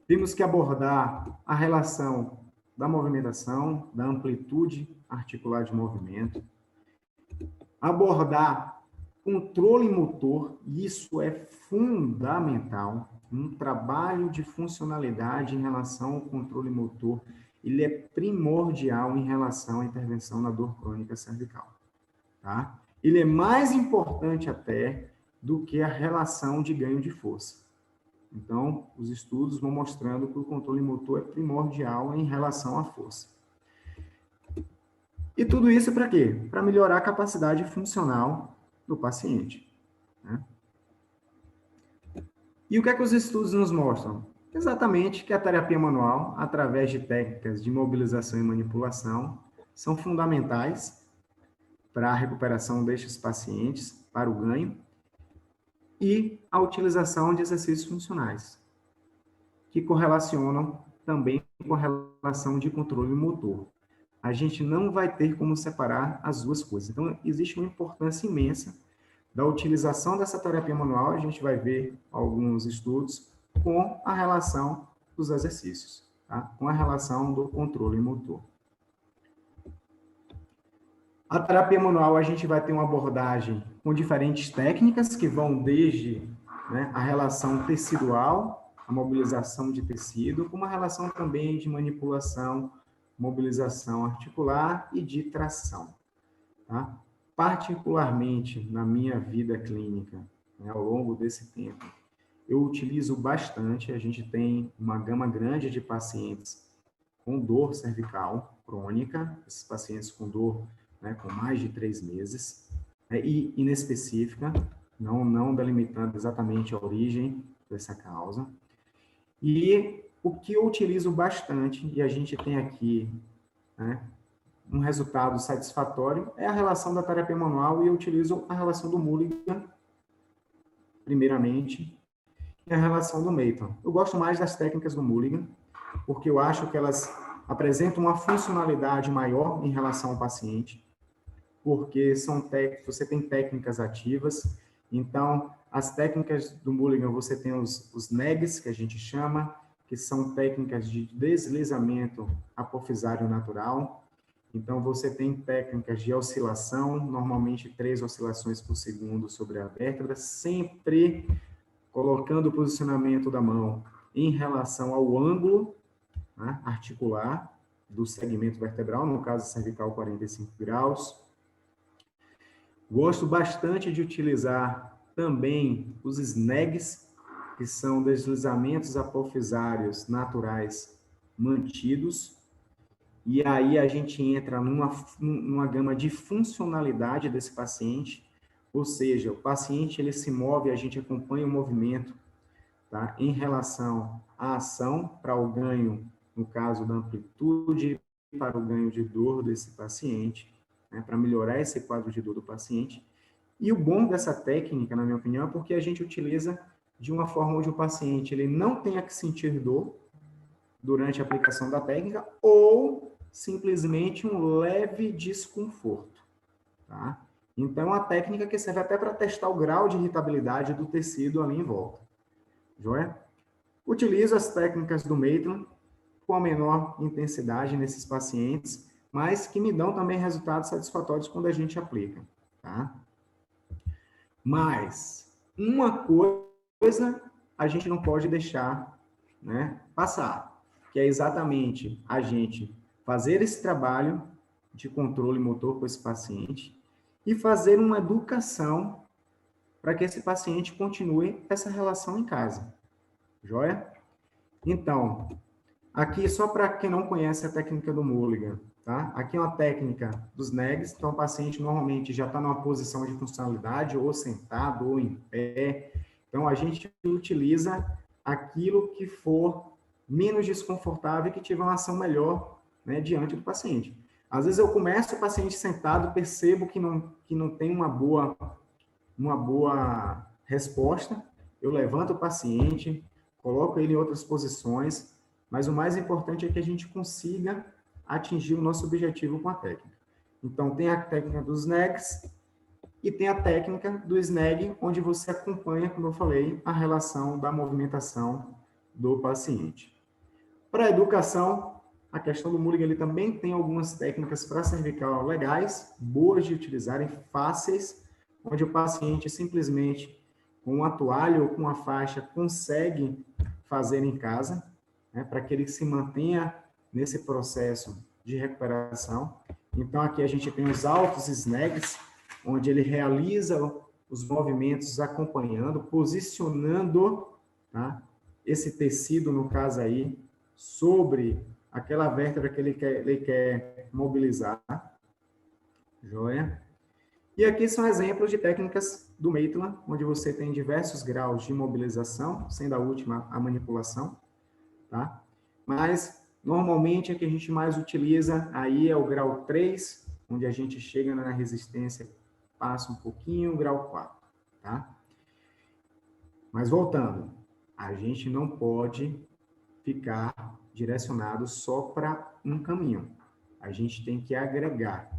Temos que abordar a relação da movimentação, da amplitude articular de movimento. Abordar controle motor, isso é fundamental. Um trabalho de funcionalidade em relação ao controle motor, ele é primordial em relação à intervenção na dor crônica cervical. Tá? Ele é mais importante até do que a relação de ganho de força. Então, os estudos vão mostrando que o controle motor é primordial em relação à força. E tudo isso para quê? Para melhorar a capacidade funcional do paciente. Né? E o que é que os estudos nos mostram? Exatamente que a terapia manual, através de técnicas de mobilização e manipulação, são fundamentais para a recuperação destes pacientes, para o ganho, e a utilização de exercícios funcionais, que correlacionam também com a relação de controle motor. A gente não vai ter como separar as duas coisas. Então, existe uma importância imensa da utilização dessa terapia manual, a gente vai ver alguns estudos com a relação dos exercícios, tá? Com a relação do controle motor. A terapia manual, a gente vai ter uma abordagem com diferentes técnicas que vão desde, né, a relação tecidual, a mobilização de tecido, com uma relação também de manipulação, mobilização articular e de tração. Tá? Particularmente na minha vida clínica, né, ao longo desse tempo, eu utilizo bastante, a gente tem uma gama grande de pacientes com dor cervical crônica, esses pacientes com dor, né, com mais de 3 meses, e inespecífica, não delimitando exatamente a origem dessa causa. E o que eu utilizo bastante, e a gente tem aqui, né, um resultado satisfatório, é a relação da terapia manual, e eu utilizo a relação do Mulligan, primeiramente, e a relação do Maitland. Eu gosto mais das técnicas do Mulligan, porque eu acho que elas apresentam uma funcionalidade maior em relação ao paciente, porque você tem técnicas ativas. Então, as técnicas do Mulligan, você tem os NEGs, que a gente chama, que são técnicas de deslizamento apofisário natural. Então, você tem técnicas de oscilação, normalmente 3 oscilações por segundo sobre a vértebra, sempre colocando o posicionamento da mão em relação ao ângulo, né, articular do segmento vertebral, no caso cervical 45 graus. Gosto bastante de utilizar também os SNEGs, que são deslizamentos apofisários naturais mantidos. E aí a gente entra numa gama de funcionalidade desse paciente, ou seja, o paciente ele se move, a gente acompanha o movimento, tá? Em relação à ação, para o ganho, no caso da amplitude, para o ganho de dor desse paciente, né? Para melhorar esse quadro de dor do paciente. E o bom dessa técnica, na minha opinião, é porque a gente utiliza de uma forma onde o paciente ele não tenha que sentir dor durante a aplicação da técnica, ou simplesmente um leve desconforto, tá? Então, a técnica que serve até para testar o grau de irritabilidade do tecido ali em volta. Joia? Utilizo as técnicas do Maitland com a menor intensidade nesses pacientes, mas que me dão também resultados satisfatórios quando a gente aplica, tá? Mas uma coisa a gente não pode deixar, né, passar, que é exatamente a gente fazer esse trabalho de controle motor com esse paciente e fazer uma educação para que esse paciente continue essa relação em casa. Joia? Então, aqui só para quem não conhece a técnica do Mulligan, tá? Aqui é uma técnica dos NEGs, então o paciente normalmente já está numa posição de funcionalidade, ou sentado, ou em pé. Então, a gente utiliza aquilo que for menos desconfortável e que tiver uma ação melhor, né, diante do paciente. Às vezes eu começo o paciente sentado, percebo que não tem uma boa uma boa resposta, eu levanto o paciente, coloco ele em outras posições, mas o mais importante é que a gente consiga atingir o nosso objetivo com a técnica. Então, tem a técnica dos SNAGs e tem a técnica do SNAG, onde você acompanha, como eu falei, a relação da movimentação do paciente. Para a educação, a questão do Mulligan, ele também tem algumas técnicas para cervical legais, boas de utilizarem, fáceis, onde o paciente simplesmente, com uma toalha ou com uma faixa, consegue fazer em casa, né, para que ele se mantenha nesse processo de recuperação. Então, aqui a gente tem os altos snags, onde ele realiza os movimentos acompanhando, posicionando, tá, esse tecido, no caso aí, sobre aquela vértebra que ele quer mobilizar. Joia? E aqui são exemplos de técnicas do Maitland, onde você tem diversos graus de mobilização, sendo a última a manipulação, tá? Mas, normalmente, a que a gente mais utiliza aí é o grau 3, onde a gente chega na resistência, passa um pouquinho, o grau 4, tá? Mas, voltando, a gente não pode ficar direcionado só para um caminho. A gente tem que agregar,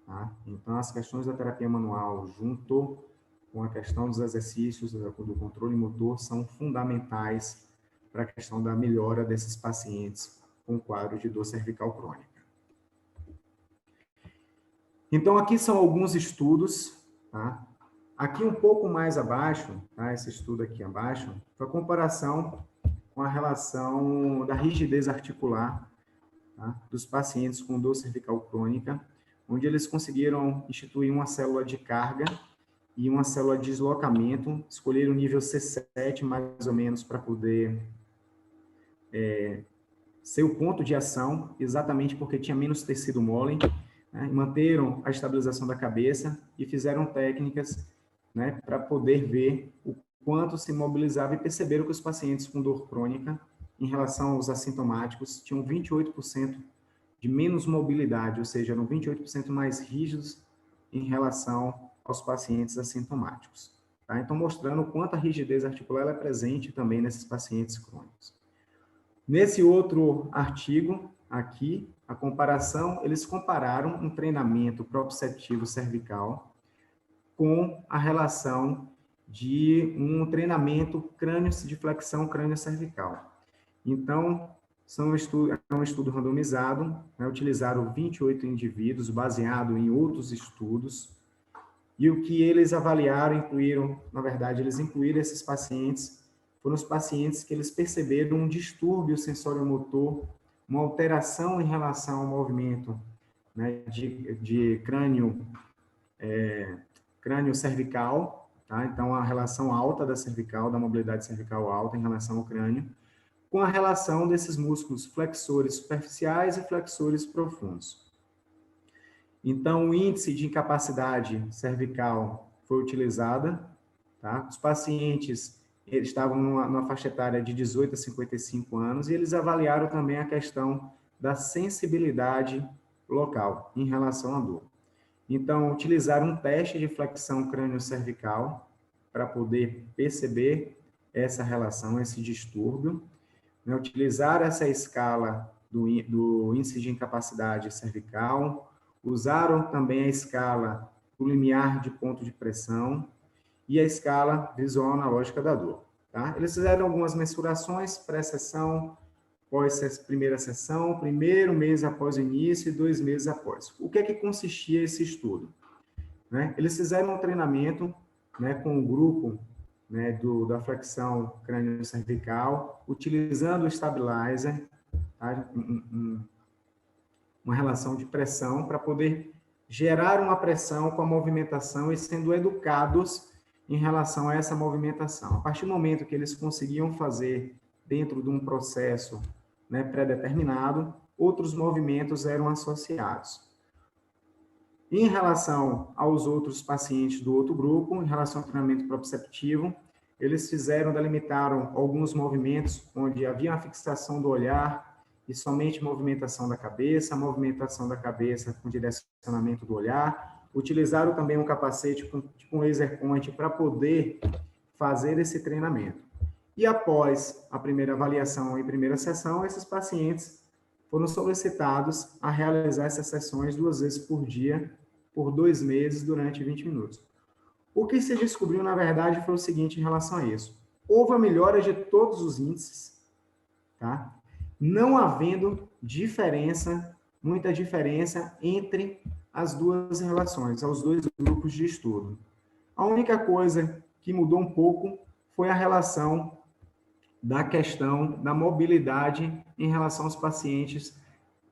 tá? Então, as questões da terapia manual, junto com a questão dos exercícios, do controle motor, são fundamentais para a questão da melhora desses pacientes com quadro de dor cervical crônica. Então, aqui são alguns estudos, tá? Aqui um pouco mais abaixo, tá? Esse estudo aqui abaixo, foi a comparação com a relação da rigidez articular, tá, dos pacientes com dor cervical crônica, onde eles conseguiram instituir uma célula de carga e uma célula de deslocamento, escolheram o nível C7, mais ou menos, para poder ser o ponto de ação, exatamente porque tinha menos tecido mole, né, manteram a estabilização da cabeça e fizeram técnicas, né, para poder ver o quanto se mobilizava e perceberam que os pacientes com dor crônica, em relação aos assintomáticos, tinham 28% de menos mobilidade, ou seja, eram 28% mais rígidos em relação aos pacientes assintomáticos. Tá? Então, mostrando o quanto a rigidez articular é presente também nesses pacientes crônicos. Nesse outro artigo, aqui, a comparação, eles compararam um treinamento proprioceptivo cervical com a relação de um treinamento de flexão crânio-cervical. Então, é um estudo randomizado, né, utilizaram 28 indivíduos, baseado em outros estudos, e o que eles avaliaram, na verdade, eles incluíram esses pacientes, foram os pacientes que eles perceberam um distúrbio sensório-motor, uma alteração em relação ao movimento, né, de crânio cervical, tá? Então, a relação alta da cervical, da mobilidade cervical alta em relação ao crânio, com a relação desses músculos flexores superficiais e flexores profundos. Então, o índice de incapacidade cervical foi utilizada, tá? Os pacientes eles estavam numa faixa etária de 18 a 55 anos e eles avaliaram também a questão da sensibilidade local em relação à dor. Então, utilizaram um teste de flexão crânio-cervical para poder perceber essa relação, esse distúrbio, né? Utilizaram essa escala do índice de incapacidade cervical, usaram também a escala do limiar de ponto de pressão e a escala visual analógica da dor. Tá? Eles fizeram algumas mensurações, pré-sessão, pós-primeira sessão, primeiro mês após o início e 2 meses após. O que é que consistia esse estudo? Né? Eles fizeram um treinamento, né, com o grupo, né, da flexão crânio-cervical, utilizando o stabilizer, tá? Uma relação de pressão para poder gerar uma pressão com a movimentação e sendo educados em relação a essa movimentação. A partir do momento que eles conseguiam fazer dentro de um processo, né, pré-determinado, outros movimentos eram associados. Em relação aos outros pacientes do outro grupo, em relação ao treinamento proprioceptivo, eles delimitaram alguns movimentos onde havia uma fixação do olhar e somente movimentação da cabeça com direcionamento do olhar, utilizaram também um capacete com tipo um laser point para poder fazer esse treinamento. E após a primeira avaliação e primeira sessão, esses pacientes foram solicitados a realizar essas sessões 2 vezes por dia, por 2 meses, durante 20 minutos. O que se descobriu, na verdade, foi o seguinte em relação a isso. Houve a melhora de todos os índices, tá? Não havendo diferença, muita diferença entre as duas relações, os dois grupos de estudo. A única coisa que mudou um pouco foi a relação da questão da mobilidade em relação aos pacientes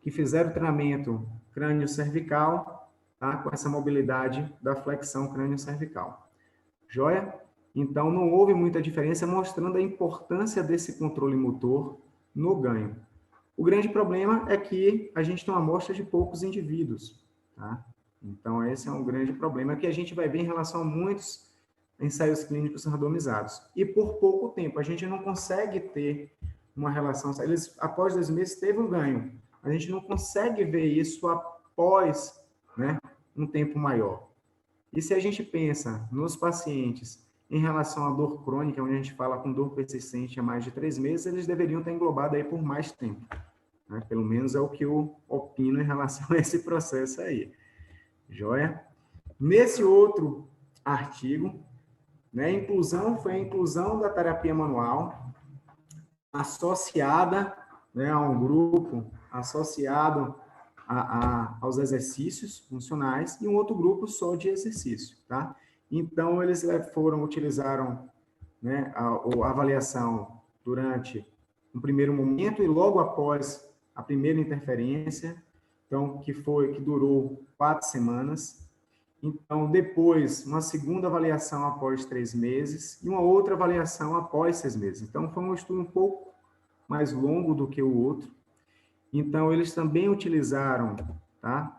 que fizeram treinamento crânio-cervical, tá? Com essa mobilidade da flexão crânio-cervical. Joia? Então, não houve muita diferença, mostrando a importância desse controle motor no ganho. O grande problema é que a gente tem uma amostra de poucos indivíduos, tá? Então, esse é um grande problema que a gente vai ver em relação a muitos ensaios clínicos randomizados. E por pouco tempo, a gente não consegue ter uma relação. Eles, após 2 meses, teve um ganho. A gente não consegue ver isso após, né, um tempo maior. E se a gente pensa nos pacientes em relação à dor crônica, onde a gente fala com dor persistente há mais de 3 meses, eles deveriam estar englobados aí por mais tempo, né? Pelo menos é o que eu opino em relação a esse processo aí. Joia? Nesse outro artigo, né, foi a inclusão da terapia manual associada, né, a um grupo associado aos exercícios funcionais e um outro grupo só de exercício, tá? Então, eles utilizaram, né, a avaliação durante um primeiro momento e logo após a primeira interferência, então, que durou 4 semanas. Então, depois, uma segunda avaliação após 3 meses e uma outra avaliação após 6 meses. Então, foi um estudo um pouco mais longo do que o outro. Então, eles também utilizaram, tá?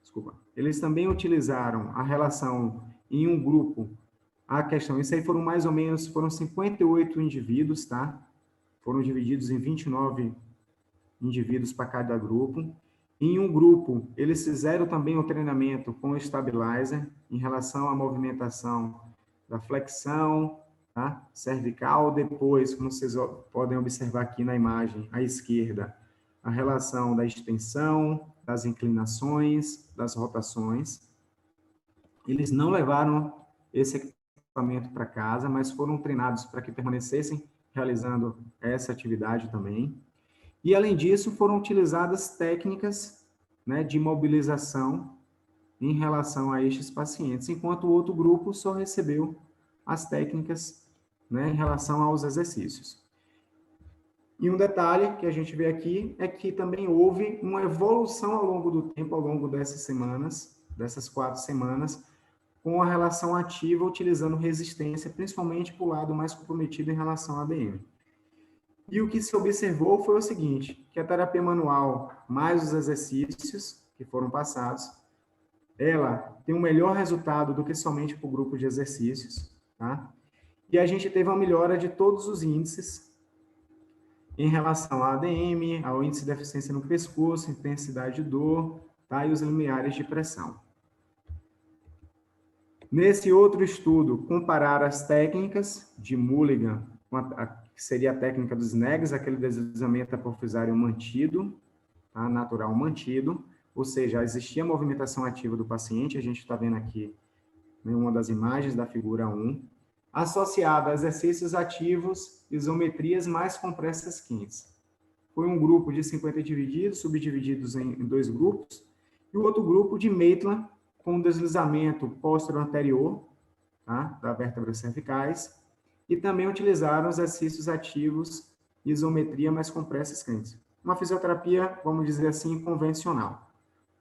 Desculpa. Eles também utilizaram a relação em um grupo, a questão, isso aí foram mais ou menos, foram 58 indivíduos, tá? Foram divididos em 29 indivíduos para cada grupo. Em um grupo, eles fizeram também o treinamento com o stabilizer em relação à movimentação da flexão, tá? Cervical. Depois, como vocês podem observar aqui na imagem à esquerda, a relação da extensão, das inclinações, das rotações. Eles não levaram esse equipamento para casa, mas foram treinados para que permanecessem realizando essa atividade também. E, além disso, foram utilizadas técnicas, né, de mobilização em relação a estes pacientes, enquanto o outro grupo só recebeu as técnicas, né, em relação aos exercícios. E um detalhe que a gente vê aqui é que também houve uma evolução ao longo do tempo, ao longo dessas semanas, dessas 4 semanas, com a relação ativa utilizando resistência, principalmente para o lado mais comprometido em relação à ADM. E o que se observou foi o seguinte, que a terapia manual, mais os exercícios que foram passados, ela tem um melhor resultado do que somente para o grupo de exercícios, tá? E a gente teve uma melhora de todos os índices em relação à ADM, ao índice de deficiência no pescoço, intensidade de dor, tá? E os limiares de pressão. Nesse outro estudo, comparar as técnicas de Mulligan, que seria a técnica dos NEGs, aquele deslizamento apofisário mantido, tá? Natural mantido, ou seja, existia movimentação ativa do paciente, a gente está vendo aqui em uma das imagens da figura 1, associada a exercícios ativos, isometrias mais compressas quentes. Foi um grupo de 50 indivíduos, subdivididos em 2 grupos, e o outro grupo de Maitland, com deslizamento posterior anterior, tá? Da vértebras cervicais, e também utilizaram exercícios ativos, isometria mais compressas quentes. Uma fisioterapia, vamos dizer assim, convencional,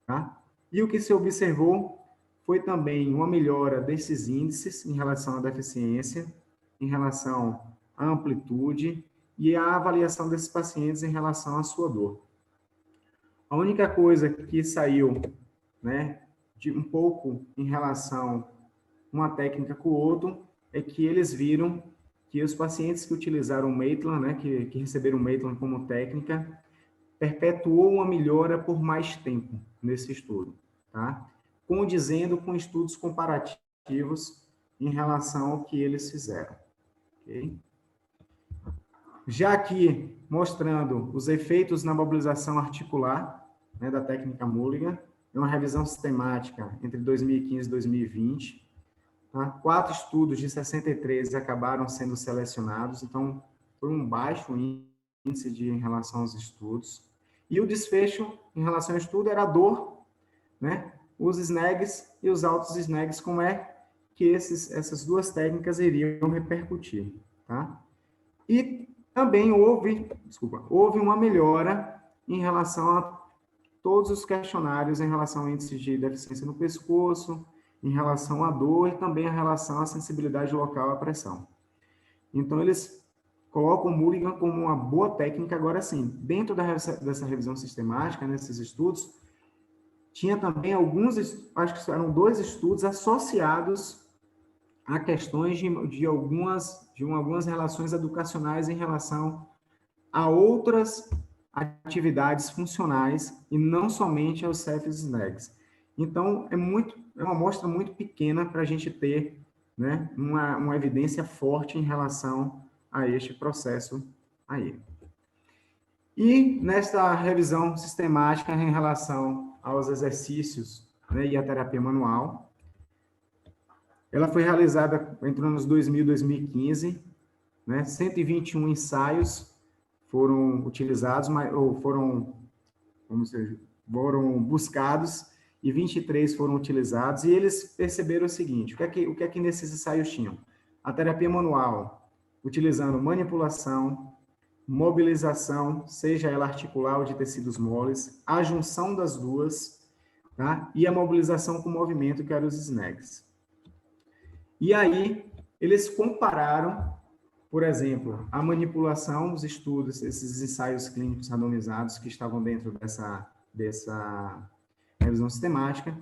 tá? E o que se observou foi também uma melhora desses índices em relação à deficiência, em relação à amplitude e à avaliação desses pacientes em relação à sua dor. A única coisa que saiu, né, de um pouco em relação uma técnica com o outro, é que eles viram que os pacientes que utilizaram o Maitland, né, que receberam o Maitland como técnica, perpetuou uma melhora por mais tempo nesse estudo, tá? condizendo com estudos comparativos em relação ao que eles fizeram. Okay? Já aqui, mostrando os efeitos na mobilização articular, né, da técnica Mulligan, é uma revisão sistemática entre 2015 e 2020. Tá? 4 estudos de 63 acabaram sendo selecionados, então foi um baixo índice em relação aos estudos. E o desfecho em relação ao estudo era a dor, né? Os SNEGs e os altos SNEGs, como é que essas duas técnicas iriam repercutir. Tá? E também houve uma melhora em relação a todos os questionários em relação ao índice de deficiência no pescoço, em relação à dor e também em relação à sensibilidade local à pressão. Então, eles colocam o Mulligan como uma boa técnica. Agora sim, dentro dessa revisão sistemática, nesses estudos, tinha também acho que eram 2 estudos associados a questões de algumas relações educacionais em relação a outras atividades funcionais e não somente aos CEFs e SNEGs. Então, é uma amostra muito pequena para a gente ter, né, uma evidência forte em relação a este processo aí. E nesta revisão sistemática em relação aos exercícios, né, e a terapia manual, ela foi realizada entre os anos 2000 e 2015, né, 121 ensaios foram utilizados, ou foram buscados, e 23 foram utilizados, e eles perceberam o seguinte: o que é que nesses ensaios tinham? A terapia manual, utilizando manipulação, mobilização, seja ela articular ou de tecidos moles, a junção das duas, tá? E a mobilização com movimento, que eram os SNEGs. E aí, eles compararam, por exemplo, a manipulação, os estudos, esses ensaios clínicos randomizados que estavam dentro dessa revisão sistemática,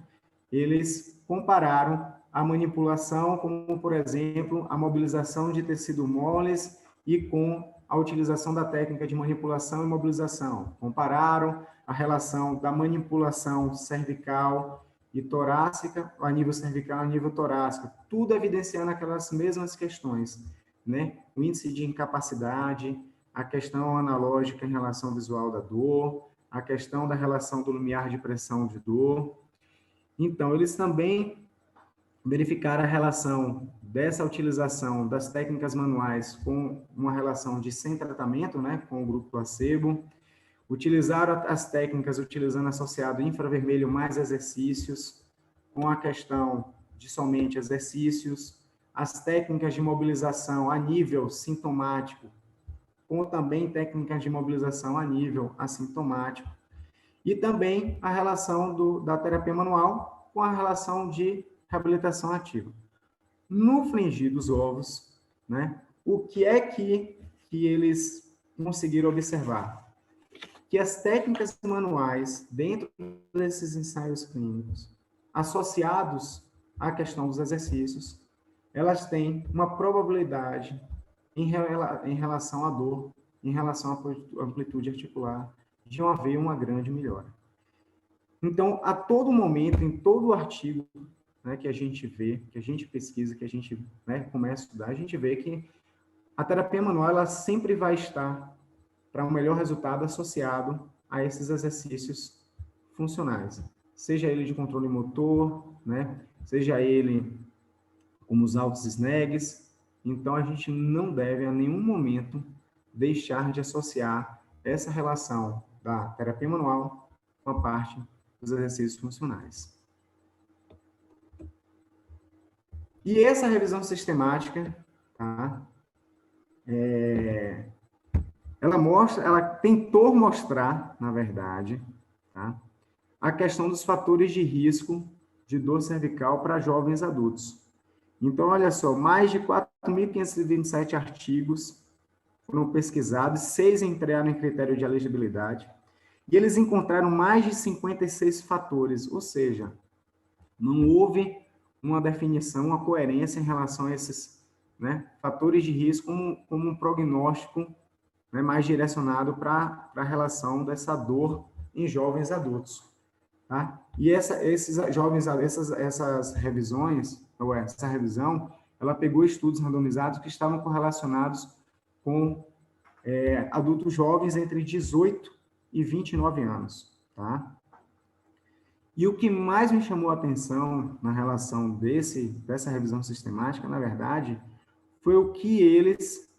eles compararam a manipulação como, por exemplo, a mobilização de tecidos moles e com a utilização da técnica de manipulação e mobilização. Compararam a relação da manipulação cervical e torácica, a nível cervical, a nível torácico, tudo evidenciando aquelas mesmas questões, né? O índice de incapacidade, a questão analógica em relação ao visual da dor, a questão da relação do limiar de pressão de dor. Então, eles também verificaram a relação dessa utilização das técnicas manuais com uma relação de sem tratamento, né, com o grupo placebo. Utilizaram as técnicas utilizando associado infravermelho mais exercícios, com a questão de somente exercícios, as técnicas de mobilização a nível sintomático, com também técnicas de mobilização a nível assintomático, e também a relação da terapia manual com a relação de reabilitação ativa. No frigir dos ovos, né, o que é que eles conseguiram observar? Que as técnicas manuais, dentro desses ensaios clínicos, associados à questão dos exercícios, elas têm uma probabilidade em relação à dor, em relação à amplitude articular, de haver uma grande melhora. Então, a todo momento, em todo artigo, né, que a gente vê, que a gente pesquisa, que a gente, né, começa a estudar, a gente vê que a terapia manual ela sempre vai estar para um melhor resultado associado a esses exercícios funcionais, seja ele de controle motor, né, seja ele como os altos SNEGs. Então, a gente não deve, a nenhum momento, deixar de associar essa relação da terapia manual com a parte dos exercícios funcionais. E essa revisão sistemática, tá? Ela tentou mostrar, na verdade, tá? A questão dos fatores de risco de dor cervical para jovens adultos. Então, olha só, mais de 4.527 artigos foram pesquisados, 6 entraram em critério de elegibilidade, e eles encontraram mais de 56 fatores, ou seja, não houve uma definição, uma coerência em relação a esses, né, fatores de risco como um prognóstico, né, mais direcionado para a relação dessa dor em jovens adultos. tá? E esses jovens, essas revisões, ou essa revisão, ela pegou estudos randomizados que estavam correlacionados com adultos jovens entre 18 e 29 anos, tá? E o que mais me chamou a atenção na relação dessa revisão sistemática, na verdade, foi o que eles,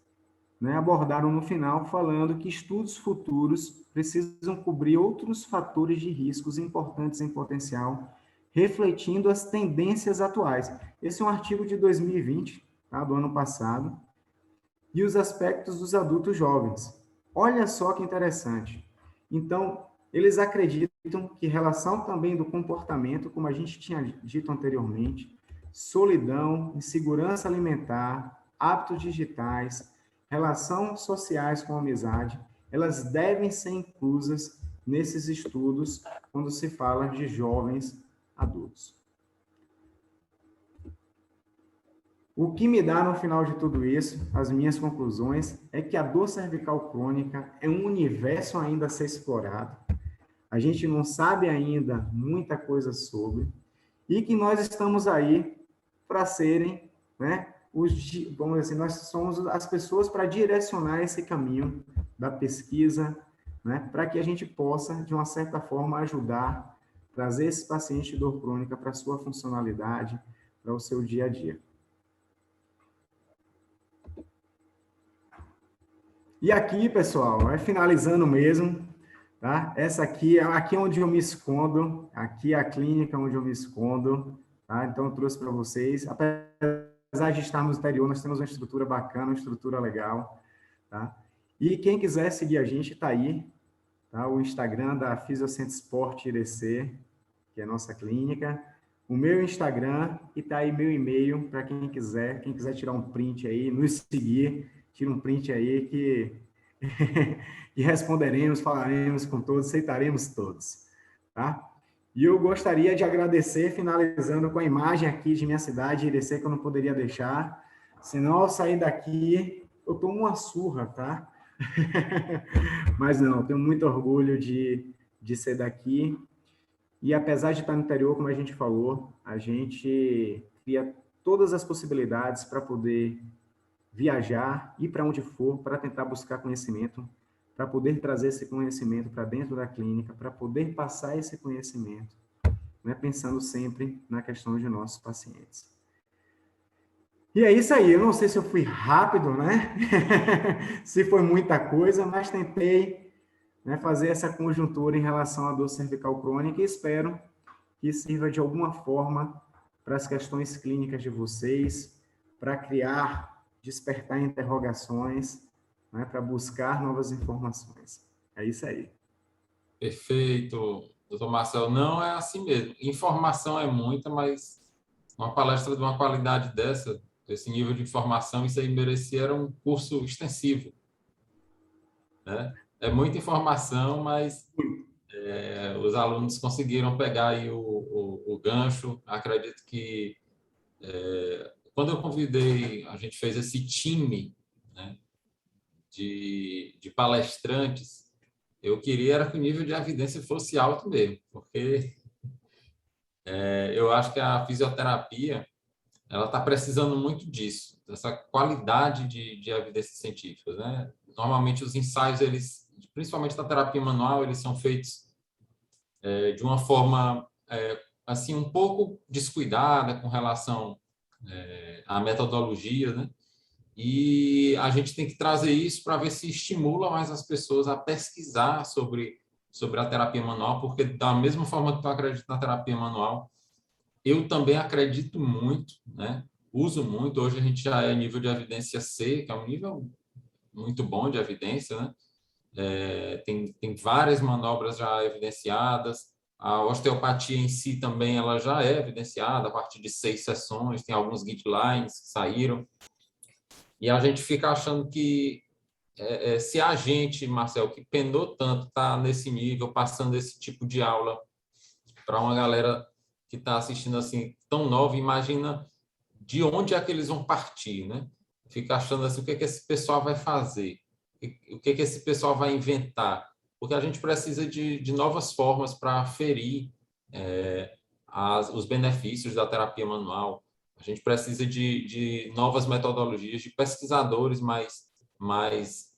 né, abordaram no final, falando que estudos futuros precisam cobrir outros fatores de riscos importantes em potencial, refletindo as tendências atuais. Esse é um artigo de 2020, tá, do ano passado, e os aspectos dos adultos jovens. Olha só que interessante. Então, eles acreditam que relação também do comportamento, como a gente tinha dito anteriormente, solidão, insegurança alimentar, hábitos digitais, relações sociais com amizade, elas devem ser inclusas nesses estudos quando se fala de jovens adultos. O que me dá no final de tudo isso, as minhas conclusões, é que a dor cervical crônica é um universo ainda a ser explorado. A gente não sabe ainda muita coisa sobre, e que nós estamos aí para serem, né, vamos dizer assim, nós somos as pessoas para direcionar esse caminho da pesquisa, né, para que a gente possa, de uma certa forma, ajudar, trazer esse paciente de dor crônica para a sua funcionalidade, para o seu dia a dia. E aqui, pessoal, vai finalizando mesmo, tá? Essa aqui é onde eu me escondo, aqui é a clínica onde eu me escondo, tá? Então, eu trouxe para vocês. Apesar de estarmos no interior, nós temos uma estrutura bacana, uma estrutura legal, tá? E quem quiser seguir a gente, tá aí, tá? O Instagram da Fisiocentro Esporte Irecê, que é a nossa clínica, o meu Instagram e tá aí meu e-mail para quem quiser tirar um print aí, nos seguir, tira um print aí que e responderemos, falaremos com todos, aceitaremos todos, tá? E eu gostaria de agradecer, finalizando com a imagem aqui de minha cidade, Irecê, que eu não poderia deixar, senão ao sair daqui, eu tomo uma surra, tá? Mas não, tenho muito orgulho de ser daqui, e apesar de estar no interior, como a gente falou, a gente cria todas as possibilidades para poder viajar, ir para onde for, para tentar buscar conhecimento, para poder trazer esse conhecimento para dentro da clínica, para poder passar esse conhecimento, né, pensando sempre na questão de nossos pacientes. E é isso aí, eu não sei se eu fui rápido, né? Se foi muita coisa, mas tentei, né, fazer essa conjuntura em relação à dor cervical crônica e espero que sirva de alguma forma para as questões clínicas de vocês, para criar, despertar interrogações, né, para buscar novas informações. É isso aí. Perfeito, doutor Marcelo. Não é assim mesmo. Informação é muita, mas uma palestra de uma qualidade desse nível de informação, isso aí merecia um curso extensivo, né? É muita informação, mas os alunos conseguiram pegar aí o gancho. Acredito que quando eu convidei, a gente fez esse time, né, de palestrantes, eu queria era que o nível de evidência fosse alto mesmo, porque eu acho que a fisioterapia ela está precisando muito disso, dessa qualidade de evidências científicas, né? Normalmente os ensaios, eles, principalmente da terapia manual, eles são feitos de uma forma assim um pouco descuidada com relação à metodologia, né? E a gente tem que trazer isso para ver se estimula mais as pessoas a pesquisar sobre a terapia manual, porque da mesma forma que eu acredito na terapia manual, eu também acredito muito, né? Uso muito. Hoje a gente já é nível de evidência C, que é um nível muito bom de evidência, né? Tem várias manobras já evidenciadas. A osteopatia em si também ela já é evidenciada a partir de 6 sessões. Tem alguns guidelines que saíram. E a gente fica achando que se a gente, Marcel, que penou tanto, está nesse nível, passando esse tipo de aula para uma galera que está assistindo assim tão nova, imagina de onde é que eles vão partir, né? Fica achando assim, o que é que esse pessoal vai fazer? O que é que esse pessoal vai inventar? Porque a gente precisa de novas formas para aferir os benefícios da terapia manual. A gente precisa de novas metodologias, de pesquisadores mais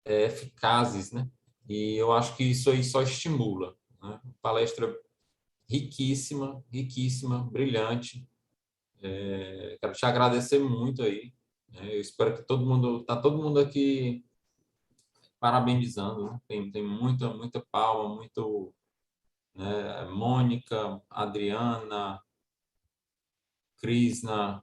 eficazes, né? E eu acho que isso aí só estimula, né? Palestra riquíssima, riquíssima, brilhante. Quero te agradecer muito aí, né? Eu espero que todo mundo aqui parabenizando, né? Tem muita palma, muito, né? Mônica, Adriana, Krisna,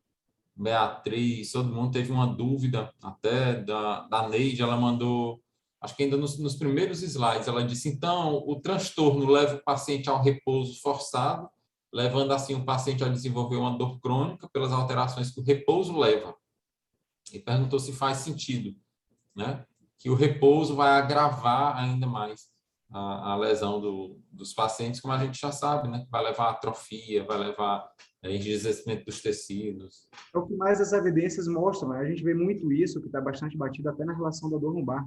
Beatriz, todo mundo teve uma dúvida até da Neide, ela mandou, acho que ainda nos primeiros slides, ela disse, então, o transtorno leva o paciente ao repouso forçado, levando assim o paciente a desenvolver uma dor crônica pelas alterações que o repouso leva. E perguntou se faz sentido, né? Que o repouso vai agravar ainda mais a lesão dos pacientes, como a gente já sabe, né? Vai levar a atrofia, vai levar enrijecimento dos tecidos. É o que mais as evidências mostram, né? A gente vê muito isso, que está bastante batido até na relação da dor lombar,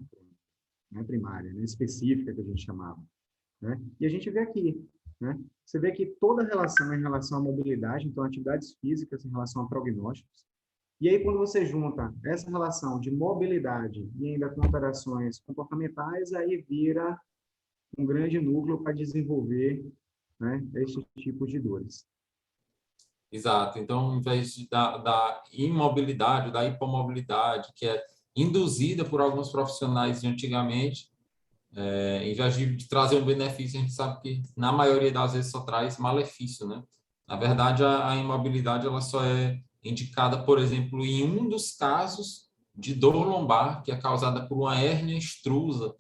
né, primária, né, específica, que a gente chamava, né? E a gente vê aqui, né? Você vê que toda relação é em relação à mobilidade, então atividades físicas em relação a prognósticos. E aí, quando você junta essa relação de mobilidade e ainda com alterações comportamentais, aí vira um grande núcleo para desenvolver, né, esse tipo de dores. Exato. Então, em vez da imobilidade, da hipomobilidade, que é induzida por alguns profissionais de antigamente, em vez de trazer um benefício, a gente sabe que, na maioria das vezes, só traz malefício, né? Na verdade, a imobilidade ela só é indicada, por exemplo, em um dos casos de dor lombar, que é causada por uma hérnia extrusa,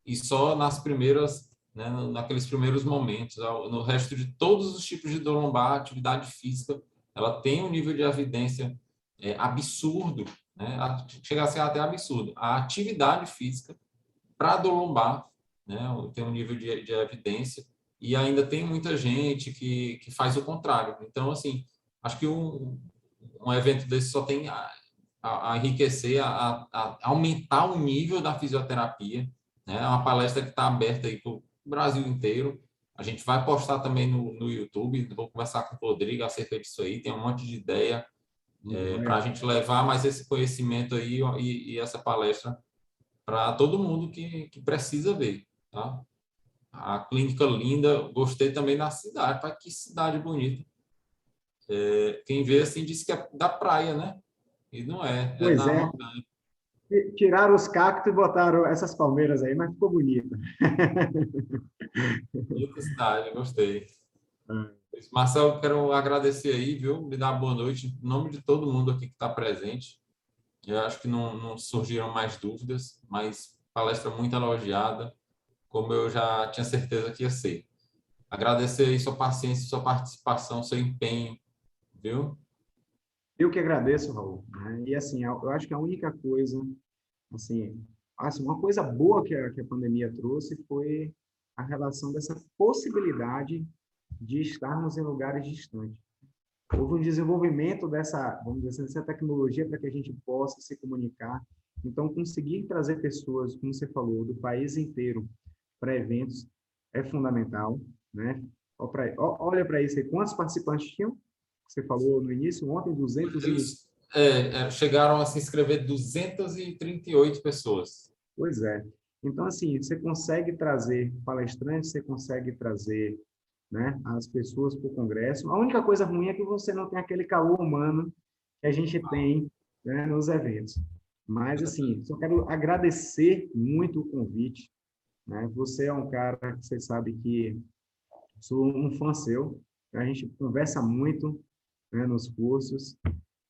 e só nas primeiras, né, naqueles primeiros momentos. No resto de todos os tipos de dor lombar, atividade física, ela tem um nível de evidência absurdo, né? Chega a ser até absurdo. A atividade física para dor lombar, né, tem um nível de evidência, e ainda tem muita gente que faz o contrário. Então, assim, acho que um evento desse só tem a enriquecer, a aumentar o nível da fisioterapia, né? É uma palestra que está aberta aí para o Brasil inteiro. A gente vai postar também no YouTube, vou conversar com o Rodrigo acerca disso aí, tem um monte de ideia para a gente levar mais esse conhecimento aí e essa palestra para todo mundo que precisa ver, tá? A clínica linda, gostei também da cidade, para que cidade bonita. Quem vê assim diz que é da praia, né? E não é, é Pois na é, montanha. tiraram os cactos e botaram essas palmeiras aí, mas ficou bonita. Bonita cidade, gostei. Marcelo, quero agradecer aí, viu? Me dar uma boa noite em nome de todo mundo aqui que está presente. Eu acho que não surgiram mais dúvidas, mas palestra muito elogiada, como eu já tinha certeza que ia ser. Agradecer aí sua paciência, sua participação, seu empenho, viu? Eu que agradeço, Raul, né? E assim, eu acho que a única coisa, uma coisa boa que a pandemia trouxe foi a relação dessa possibilidade de estarmos em lugares distantes. Houve um desenvolvimento dessa, vamos dizer assim, dessa tecnologia para que a gente possa se comunicar. Então, conseguir trazer pessoas, como você falou, do país inteiro para eventos é fundamental, né? Olha para isso aí, quantos participantes tinham? Você falou no início, ontem, 200 e... Eles chegaram a se inscrever 238 pessoas. Pois é. Então, assim, você consegue trazer palestrantes, você consegue trazer, né, as pessoas para o congresso. A única coisa ruim é que você não tem aquele calor humano que a gente tem, né, nos eventos. Mas, assim, só quero agradecer muito o convite, né? Você é um cara que você sabe que sou um fã seu, a gente conversa muito, né, nos cursos,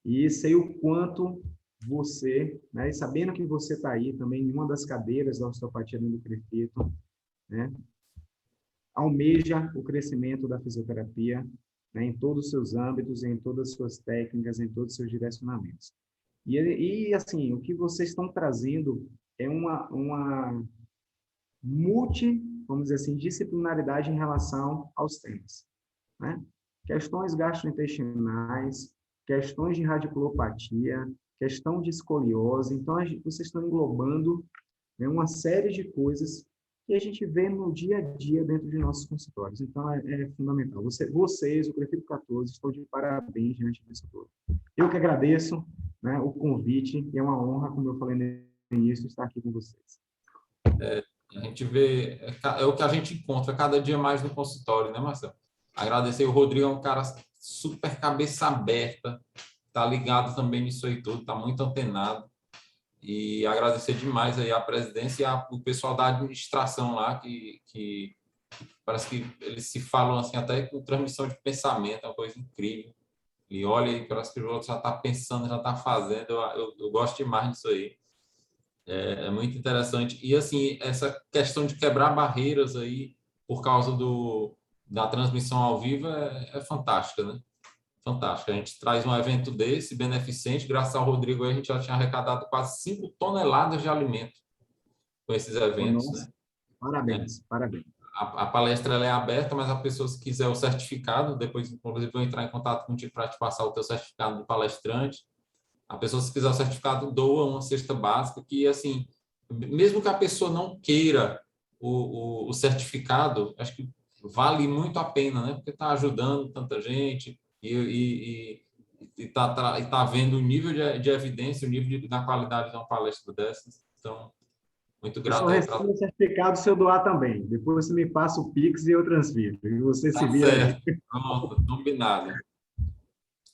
e sei o quanto você, né, e sabendo que você está aí também em uma das cadeiras da osteopatia do Crefito, né, almeja o crescimento da fisioterapia, né, em todos os seus âmbitos, em todas as suas técnicas, em todos os seus direcionamentos. Assim, o que vocês estão trazendo é uma vamos dizer assim, disciplinaridade em relação aos temas, né? Questões gastrointestinais, questões de radiculopatia, questão de escoliose. Então, vocês estão englobando, né, uma série de coisas que a gente vê no dia a dia dentro de nossos consultórios. Então, é fundamental. Vocês, o Prefeito 14, estão de parabéns diante disso tudo. Eu que agradeço, né, o convite, e é uma honra, como eu falei no início, estar aqui com vocês. A gente vê, é o que a gente encontra cada dia mais no consultório, né, Marcelo? Agradecer, o Rodrigo é um cara super cabeça aberta, tá ligado também nisso aí tudo, tá muito antenado. E agradecer demais aí a presidência e o pessoal da administração lá, que parece que eles se falam assim até com transmissão de pensamento, é uma coisa incrível. E olha aí, parece que o outro já está pensando, já está fazendo. Eu gosto demais disso aí. É muito interessante. E assim, essa questão de quebrar barreiras aí por causa da transmissão ao vivo é fantástica, né? Fantástico. A gente traz um evento desse, beneficente, graças ao Rodrigo, a gente já tinha arrecadado quase 5 toneladas de alimento com esses eventos, Nossa, né? parabéns, parabéns. A palestra ela é aberta, mas a pessoa, se quiser o certificado, depois, inclusive, eu vou entrar em contato contigo para te passar o teu certificado de palestrante. A pessoa, se quiser o certificado, doa uma cesta básica, que, assim, mesmo que a pessoa não queira o certificado, acho que vale muito a pena, né? Porque está ajudando tanta gente e tá vendo o nível de evidência, o nível da qualidade de uma palestra dessas. Então, muito Eu só grato aí para... recebo o certificado se eu doar também. Depois você me passa o Pix e eu transfiro. E você se Tá vira aí. certo. Pronto, combinado.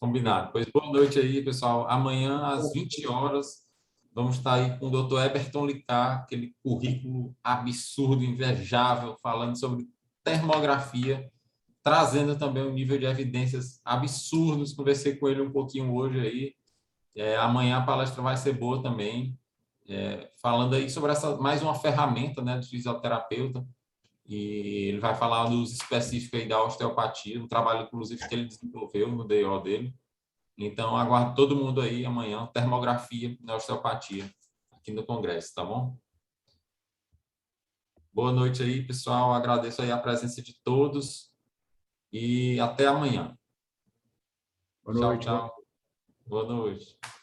Combinado. Pois boa noite aí, pessoal. Amanhã, às 20 horas, vamos estar aí com o Dr. Eberton Liccar, aquele currículo absurdo, invejável, falando sobre termografia, trazendo também um nível de evidências absurdos. Conversei com ele um pouquinho hoje aí. Amanhã a palestra vai ser boa também, falando aí sobre mais uma ferramenta, né, de fisioterapeuta. E ele vai falar dos específicos aí da osteopatia, um trabalho, inclusive, que ele desenvolveu no DO dele. Então, aguardo todo mundo aí amanhã, termografia na osteopatia, aqui no Congresso, tá bom? Boa noite aí, pessoal. Agradeço aí a presença de todos e até amanhã. Boa Tchau, noite. tchau. Boa noite.